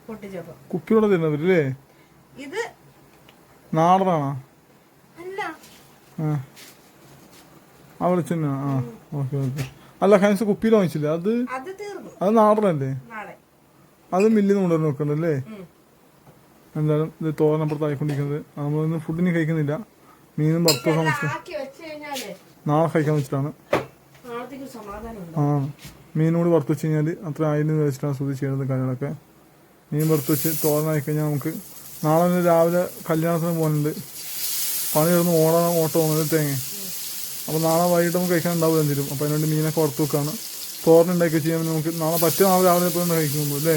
പൊട്ടിച്ചപ്പോ. കുപ്പിയോടെ തരുന്നവരില്ലേ? ഇത് നാടനാണോ? അല്ല, ആ വെളിച്ചെണ്ണ. ആ ഓക്കെ ഓക്കെ. അല്ല ഹൈൻസ് കുപ്പിയിൽ വാങ്ങിച്ചില്ലേ? അത് നാടനല്ലേ? അത് മില്ലിൽ നിന്ന് കൊണ്ടുവന്ന് വെക്കണ്ടല്ലേ? എന്തായാലും ഇത് തോരനപ്പുറത്ത് ആയിക്കൊണ്ടിരിക്കുന്നത്. നമ്മളിന്ന് ഫുഡിന് കഴിക്കുന്നില്ല. മീനും വറുത്ത സമയം നാളെ കഴിക്കാൻ വെച്ചിട്ടാണ്. ആ മീനും കൂടി വറുത്ത് വെച്ച് കഴിഞ്ഞാൽ അത്ര ആയിരം വെച്ചിട്ടാണ് ശ്രുതി ചെയ്യുന്നത് കാര്യങ്ങളൊക്കെ. മീൻ വറുത്ത് വെച്ച് തോരനായി കഴിഞ്ഞാൽ നമുക്ക് നാളെ രാവിലെ കല്യാണത്തിന് പോകുന്നുണ്ട്. പണി കിടന്ന് ഓട്ടോ പോകുന്നത് തേങ്ങ. അപ്പോൾ നാളെ വൈകിട്ട് നമുക്ക് കഴിക്കാൻ ഉണ്ടാവില്ല എന്തെങ്കിലും. അപ്പോൾ അതിനുവേണ്ടി മീനൊക്കെ വറുത്ത് വെക്കാണ്. തോരനുണ്ടാക്കി ചെയ്യാൻ നമുക്ക് നാളെ പറ്റിയ നാളെ രാവിലെ എപ്പോഴും കഴിക്കുന്നു അല്ലേ?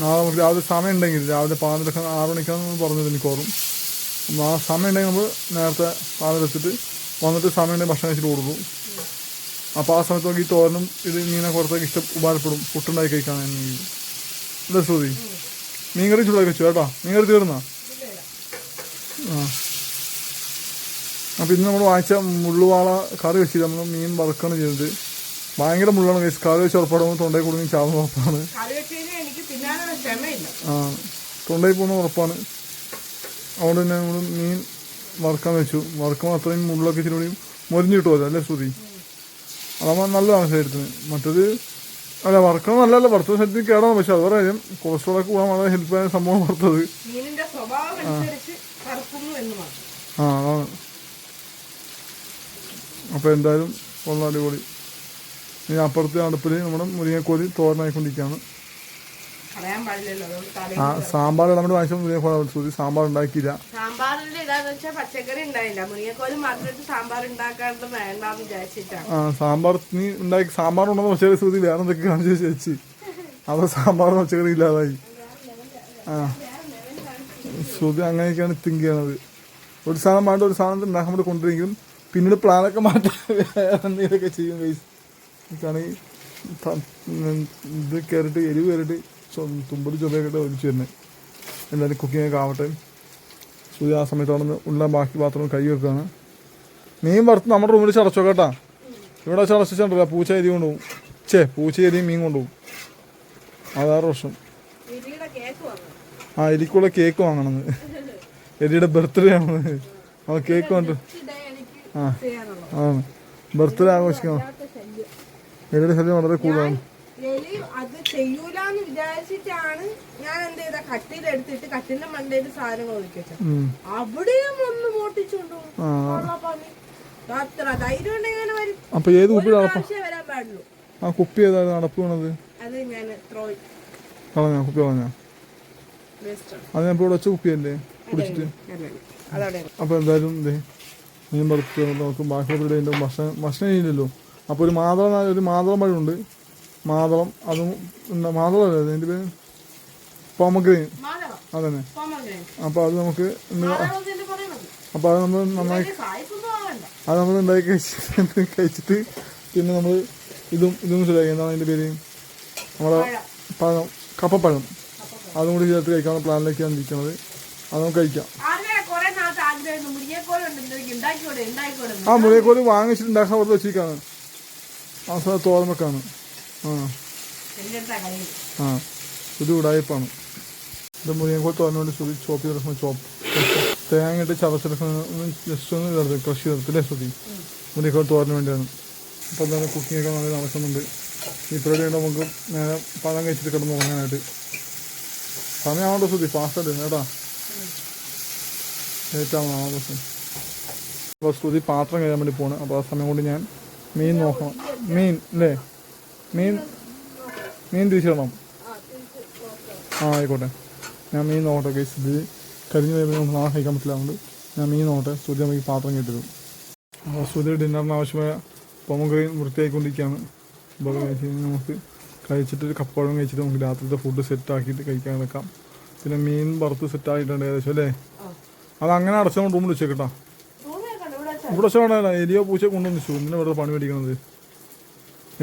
നാളെ നമുക്ക് രാവിലെ സമയം ഉണ്ടെങ്കിൽ രാവിലെ പാലിലൊക്കെ 6 മണിക്കാണെന്ന് പറഞ്ഞത് എനിക്ക് ഓർമ്മ. ആ സമയം ഉണ്ടെങ്കിൽ നമ്മൾ നേരത്തെ പാലിലെത്തിട്ട് വന്നിട്ട് സമയം ഉണ്ടെങ്കിൽ ഭക്ഷണം കഴിച്ചിട്ട് കൊടുക്കും. അപ്പോൾ ആ സമയത്ത് നോക്കി ഈ തോരനും ഇത് മീനെ പുറത്തേക്ക് ഉപകാരപ്പെടും. പുട്ടുണ്ടാക്കി കഴിക്കാണെങ്കിൽ അല്ലേ ശ്രുതി? മീൻകറി ചൂടാക്കി വെച്ചു കേട്ടോ. മീൻകറി തീർന്നാ? ആ അപ്പോൾ ഇന്ന് നമ്മൾ വാങ്ങിച്ച മുള്ളുവാള കറി വെച്ചിട്ട് നമ്മൾ മീൻ വറുക്കാണ് ചെയ്തത്. ഭയങ്കര മുള്ളാണ് കഴിച്ച് കറി വെച്ച് ഉറപ്പാടുമ്പോൾ തൊണ്ടയിൽ കൊടുങ്ങി ചാവുന്ന ഉറപ്പാണ്. ആ തൊണ്ടയിൽ പോകുന്ന ഉറപ്പാണ്. അതുകൊണ്ട് തന്നെ നമ്മൾ മീൻ വറുക്കാൻ വെച്ചു. വറുക്കുമ്പോൾ അത്രയും മുള്ളൊക്കെ ഇച്ചിരി മൊരിഞ്ഞ് കിട്ടുമല്ലോ അല്ലേ ശ്രുതി? അതാകുമ്പോൾ നല്ലതാണ് ശരീരത്തിന്. മറ്റത് അല്ല വറുക്കണം നല്ലതല്ല, വറുത്ത ശരീരത്തിന് കേടാണ്. പക്ഷെ അത് പറയാം കൊളസ്ട്രോളൊക്കെ കൂടാൻ വളരെ ഹെൽപ്പ് ആയ സംഭവം വറുത്തത്. ആ അതാണ്. അപ്പോൾ എന്തായാലും വളരെ അടിപൊളി. ഇനി അപ്പുറത്തെ അടുപ്പിൽ നമ്മുടെ മുരിങ്ങക്കോലി തോരനായിക്കൊണ്ടിരിക്കുകയാണ്. ആ സാമ്പാർ നമ്മൾ വാങ്ങിച്ച മുരിങ്ങക്കോലി സാമ്പാർ ഉണ്ടാക്കിയില്ല. ആ സാമ്പാർ നീ ഉണ്ടാക്കി സാമ്പാർ ഉണ്ടെന്ന് പച്ചക്കറി ശ്രുതി വേറെ എന്തൊക്കെ കാണിച്ചു ചേച്ചി. അത് സാമ്പാർ പച്ചക്കറി ഇല്ലാതായി. ആ ശ്രുതി അങ്ങനെയൊക്കെയാണ് തിങ്ക് ചെയ്യണത്. ഒരു സാധനം വേണ്ട ഒരു സാധനം ഉണ്ടാക്കാൻ വേണ്ടി കൊണ്ടുവരെങ്കിലും പിന്നീട് പ്ലാനൊക്കെ മാറ്റാൻ എന്തെങ്കിലുമൊക്കെ ചെയ്യും കൈസ്. ണെങ്കിൽ ഇത് കയറിയിട്ട് എരിവ് കയറിയിട്ട് തുമ്പടി ചൊവ്വയൊക്കെ ഒലിച്ചു തന്നെ. എന്തായാലും കുക്കിങ്ങൊക്കെ ആവട്ടെ. സൂര്യ ആ സമയത്താണെന്ന് ഉള്ള ബാക്കി പാത്രം കൈ വെക്കുകയാണ്. മീൻ വറുത്ത് നമ്മുടെ റൂമിൽ ചടച്ചോ കേട്ടാ. ഇവിടെ ചടച്ചിട്ടുണ്ടല്ലോ പൂച്ച എരി കൊണ്ടുപോകും. പൂച്ച എരിയും മീൻ കൊണ്ടുപോകും. അതാറ് വർഷം. ആ എലിക്കുള്ള കേക്ക് വാങ്ങണമെന്ന്. എലിയുടെ ബർത്ത്ഡേ ആണെന്ന്. ആ കേക്ക് കൊണ്ട് ആ ബർത്ത്ഡേ ആഘോഷിക്കണം. എലിയുടെ ശല്യം വളരെ കൂടുതലാണ്. എലി അത് ചെയ്യൂലെന്ന് വിചാരിച്ചിട്ടാണ് ഞാൻ എന്ത് ചെയ്ത കട്ടിലെടുത്തിട്ട് കട്ടിലിന്റെ മണ്ടയിൽ സാധനങ്ങൾ ഒതുക്കി വെച്ചത്. അവിടെയും ഒന്ന് മോട്ടിച്ചുകൊണ്ടു അത്ര ധൈര്യം ഉണ്ടെങ്കിൽ വരും. അപ്പൊ ഏത് വരാൻ പാടുള്ളൂ. ആ കുപ്പി ഏതാണ് നടപ്പ് വീണത്? അത് ഞാൻ കളഞ്ഞാ കുപ്പി കളഞ്ഞാ? അത് ഞാൻ ഇവിടെ വെച്ച കുപ്പിയല്ലേ കുടിച്ചിട്ട്? അപ്പൊ എന്തായാലും മീൻ വറുത്ത് നമുക്ക് ബാക്കിയുള്ള ഭക്ഷണം ചെയ്യില്ലല്ലോ. അപ്പൊ ഒരു മാതളം പഴമുണ്ട്. മാതളം അതും മാതളല്ലേ അതിന്റെ പേര്? പോമഗ്രെയിൻ. അതന്നെ. അപ്പൊ അത് നമുക്ക് അപ്പൊ അത് നമ്മൾ നന്നായി ഉണ്ടാക്കി കഴിച്ചിട്ട് പിന്നെ നമ്മൾ ഇതും ശരിയാക്കി. എന്താണ് അതിന്റെ പേര്? നമ്മളെ പഴം, കപ്പപ്പഴം, അതും കൂടി ചേർത്ത് കഴിക്കാനുള്ള പ്ലാനിലേക്കാണ് ഇരിക്കുന്നത്. അത് നമുക്ക് കഴിക്കാം. ആ മുറിയക്കോല് വാങ്ങിച്ചിട്ട് ഉണ്ടാക്കാൻ അവിടെ വെച്ചിരിക്കാണ്. അവസാനം തോരൻ വെക്കാണ്. ഇത് ഉടായ്പാണ്. ഇത് മുറിയക്കോൽ തോരന് വേണ്ടി ചോപ്പ് ചെയ്തെടുക്കുന്ന തേങ്ങ ഇട്ട് ചതച്ചെടുക്കുന്ന ജസ്റ്റ് ഒന്ന് ഇതെടുത്ത് ക്രഷ് ചെയ്തെടുത്തില്ലേ ശ്രുതി? മുറിയക്കോൽ തോരന് വേണ്ടിയാണ്. അപ്പോൾ എന്താണ് കുക്കിങ്ങൊക്കെ നല്ല നടക്കുന്നുണ്ട്. ഈ പരിപാടി നമുക്ക് നേരെ പഴം കഴിച്ചിട്ട് കിടന്ന് ഉറങ്ങാനായിട്ട് സമയമാണോ ശ്രുതി? ഫാസ്റ്റ് കേട്ടാ, ലേറ്റാവണം ആ ദിവസം. അപ്പോൾ ശ്രുതി പാത്രം കഴിയാൻ വേണ്ടി പോകണം. അപ്പോൾ ആ സമയം കൊണ്ട് ഞാൻ മീൻ നോക്കണം. മീൻ അല്ലേ? മീൻ തിരിച്ചിടണം. ആയിക്കോട്ടെ, ഞാൻ മീൻ നോക്കട്ടെ കേസ്. ഇത് കരിഞ്ഞ് കഴിയുമ്പോൾ നമുക്ക് നാളെ കഴിക്കാൻ പറ്റില്ലാണ്ട് ഞാൻ മീൻ നോക്കട്ടെ. ശ്രുതി നമുക്ക് പാത്രം കേട്ടിരും. അപ്പോൾ ശ്രുതി ഡിന്നറിന് ആവശ്യമായ പോമഗ്രെയിൻ വൃത്തിയായിക്കൊണ്ടിരിക്കുകയാണ്. അപ്പോൾ നമുക്ക് കഴിച്ചിട്ട് കപ്പഴം കഴിച്ചിട്ട് നമുക്ക് രാത്രിത്തെ ഫുഡ് സെറ്റാക്കിയിട്ട് കഴിക്കാൻ വെക്കാം. പിന്നെ മീൻ വറുത്ത് സെറ്റായിട്ടുണ്ട് ഏകദേശം അല്ലേ? അത് അങ്ങനെ അടച്ചുകൊണ്ട് റൂമിൽ വെച്ചേക്കട്ടാ. ഇവിടെ വെച്ചാൽ എലിയോ പൂച്ച കൊണ്ടുവന്ന് വെച്ചു. എന്തിനാ വെറുതെ പണി മേടിക്കണത്?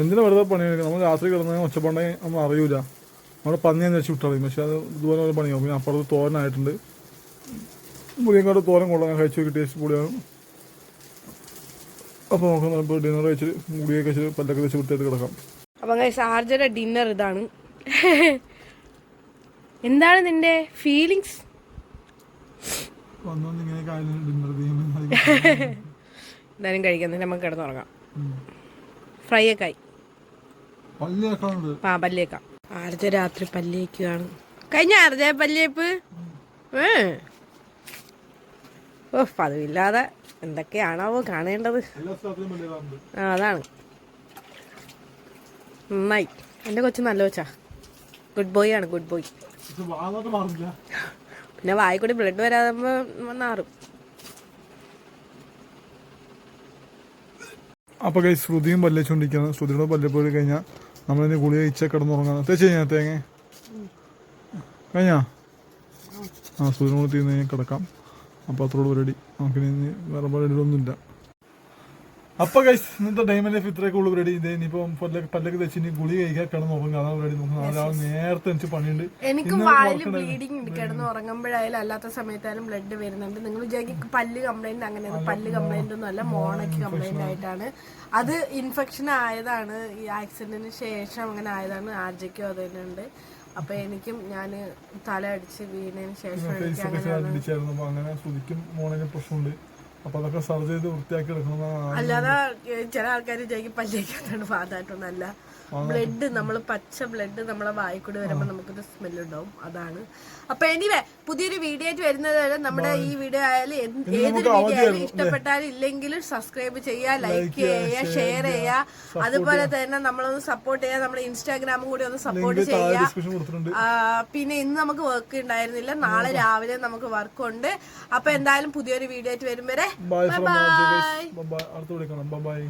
എന്തിനാ വെറുതെ പണി മേടിക്കണം? നമ്മൾ രാത്രി കിടന്ന ഒച്ചപ്പണ്ടേ നമ്മൾ അറിയൂല. നമ്മുടെ പന്നിയെന്ന് വെച്ച് വിട്ടറിയും. പക്ഷെ അത് ഇതുപോലെ ഒരു പണിയാവും. പിന്നെ അപ്പുറത്ത് തോരനായിട്ടുണ്ട്. മുരിങ്ങക്കാട് തോരൻ കൊള്ളാൻ കഴിച്ചു നോക്കി ടേസ്റ്റ് കൂടിയാണ്. അപ്പോൾ നമുക്ക് ഇപ്പോൾ ഡിന്നർ കഴിച്ചിട്ട് മുടിയൊക്കെ വെച്ചിട്ട് പല്ലൊക്കെ വെച്ച് വൃത്തിയായിട്ട് കിടക്കാം. അപ്പം ഷാർജയുടെ ഡിന്നർ ഇതാണ്. എന്താണ് നിന്റെ ഫീലിങ്സ്? എന്തായാലും കഴിക്കാൻ നമുക്ക് കിടന്നുറങ്ങാം. ഫ്രൈ ഒക്കെ ആയി. പല്ലേക്കാം. ആർജ രാത്രി പല്ലേക്കാണ്. കഴിഞ്ഞ ആർജ പല്ലേപ്പ് പതിവില്ലാതെ എന്തൊക്കെയാണാവോ കാണേണ്ടത്. അതാണ് നന്നായി. എൻ്റെ കൊച്ചു നല്ല കൊച്ചാ. ഗുഡ് ബോയ് ആണ്, ഗുഡ് ബോയ്. പിന്നെ വായിക്കൂടി ബ്ലഡ് വരാതെ മാറും. അപ്പോൾ കൈ ശ്രുതിയും പല്ലിച്ചുകൊണ്ടിരിക്കുകയാണ്. ശ്രുതിയുടെ പല്ല് പോയി കഴിഞ്ഞാൽ നമ്മളിനി ഗുളിക കഴിച്ചാൽ കിടന്നുറങ്ങാൻ. തേച്ച് കഴിഞ്ഞാൽ തേങ്ങ കഴിഞ്ഞാ ശ്രുതിനും കൂടി തീർന്ന് കഴിഞ്ഞാൽ കിടക്കാം. അപ്പോൾ അത്രയോട് പരിപാടി. നമുക്കിനി വേറെ പരിപാടികളൊന്നുമില്ല. അപ്പോൾ ഗൈസ് ഇന്നത്തെ ഡൈമണ്ട് ലൈഫ് ഇത്രയൊക്കെ ഉള്ളു പരിപാടി. ഇത് ഇനിയിപ്പം പല്ലൊക്കെ വെച്ച് ഇനി ഗുളി കഴിക്കാൻ കിടന്നുറങ്ങും. അതാണ് പരിപാടി. നമുക്ക് നാളെ നേരത്തെ എനിക്ക് പണിയുണ്ട്. എനിക്കും വായില് ബ്ലീഡിങ് ഉണ്ട്. കിടന്ന് ഉറങ്ങുമ്പോഴായാലും അല്ലാത്ത സമയത്തായാലും ബ്ലഡ് വരുന്നുണ്ട്. നിങ്ങൾ വിചാരിക്കും പല്ല് കംപ്ലൈന്റ് അങ്ങനെയൊന്നും. പല്ല് കംപ്ലൈന്റ് ഒന്നും അല്ല, മോണയ്ക്ക് കംപ്ലൈന്റ് ആയിട്ടാണ്. അത് ഇൻഫെക്ഷൻ ആയതാണ്. ഈ ആക്സിഡന്റിന് ശേഷം അങ്ങനെ ആയതാണ്. ആർജയ്ക്കും അത് തന്നെ ഉണ്ട്. അപ്പൊ എനിക്കും ഞാൻ തല അടിച്ച് വീണതിന് ശേഷം അങ്ങനെ ശ്രുതിക്കും മോണിന് പ്രശ്നമുണ്ട്. അപ്പൊ അതൊക്കെ സർജറി ചെയ്ത് വൃത്തിയാക്കി എടുക്കണം. അല്ലാതെ ചില ആൾക്കാർ വിചാരിക്കും പല്ലേക്കാത്താണ് ഭാഗമായിട്ടൊന്നല്ല. ബ്ലഡ് നമ്മൾ പച്ച ബ്ലഡ് നമ്മളെ വായിക്കൂടി വരുമ്പോൾ നമുക്കൊരു സ്മെല്ലുണ്ടാവും. അതാണ്. അപ്പൊ എനിവേ പുതിയൊരു വീഡിയോ ആയിട്ട് വരുന്നത് വരെ നമ്മുടെ ഈ വീഡിയോ ആയാലും ഏതൊരു വീഡിയോ ആയാലും ഇഷ്ടപ്പെട്ടാലും ഇല്ലെങ്കിലും സബ്സ്ക്രൈബ് ചെയ്യുക, ലൈക്ക് ചെയ്യുക, ഷെയർ ചെയ്യുക. അതുപോലെ തന്നെ നമ്മളൊന്ന് സപ്പോർട്ട് ചെയ്യുക. നമ്മുടെ ഇൻസ്റ്റാഗ്രാമും കൂടി ഒന്ന് സപ്പോർട്ട് ചെയ്യുക. പിന്നെ ഇന്ന് നമുക്ക് വർക്ക് ഉണ്ടായിരുന്നില്ല. നാളെ രാവിലെ നമുക്ക് വർക്ക് ഉണ്ട്. അപ്പൊ എന്തായാലും പുതിയൊരു വീഡിയോ ആയിട്ട് വരും വരെ ബൈ ബൈ.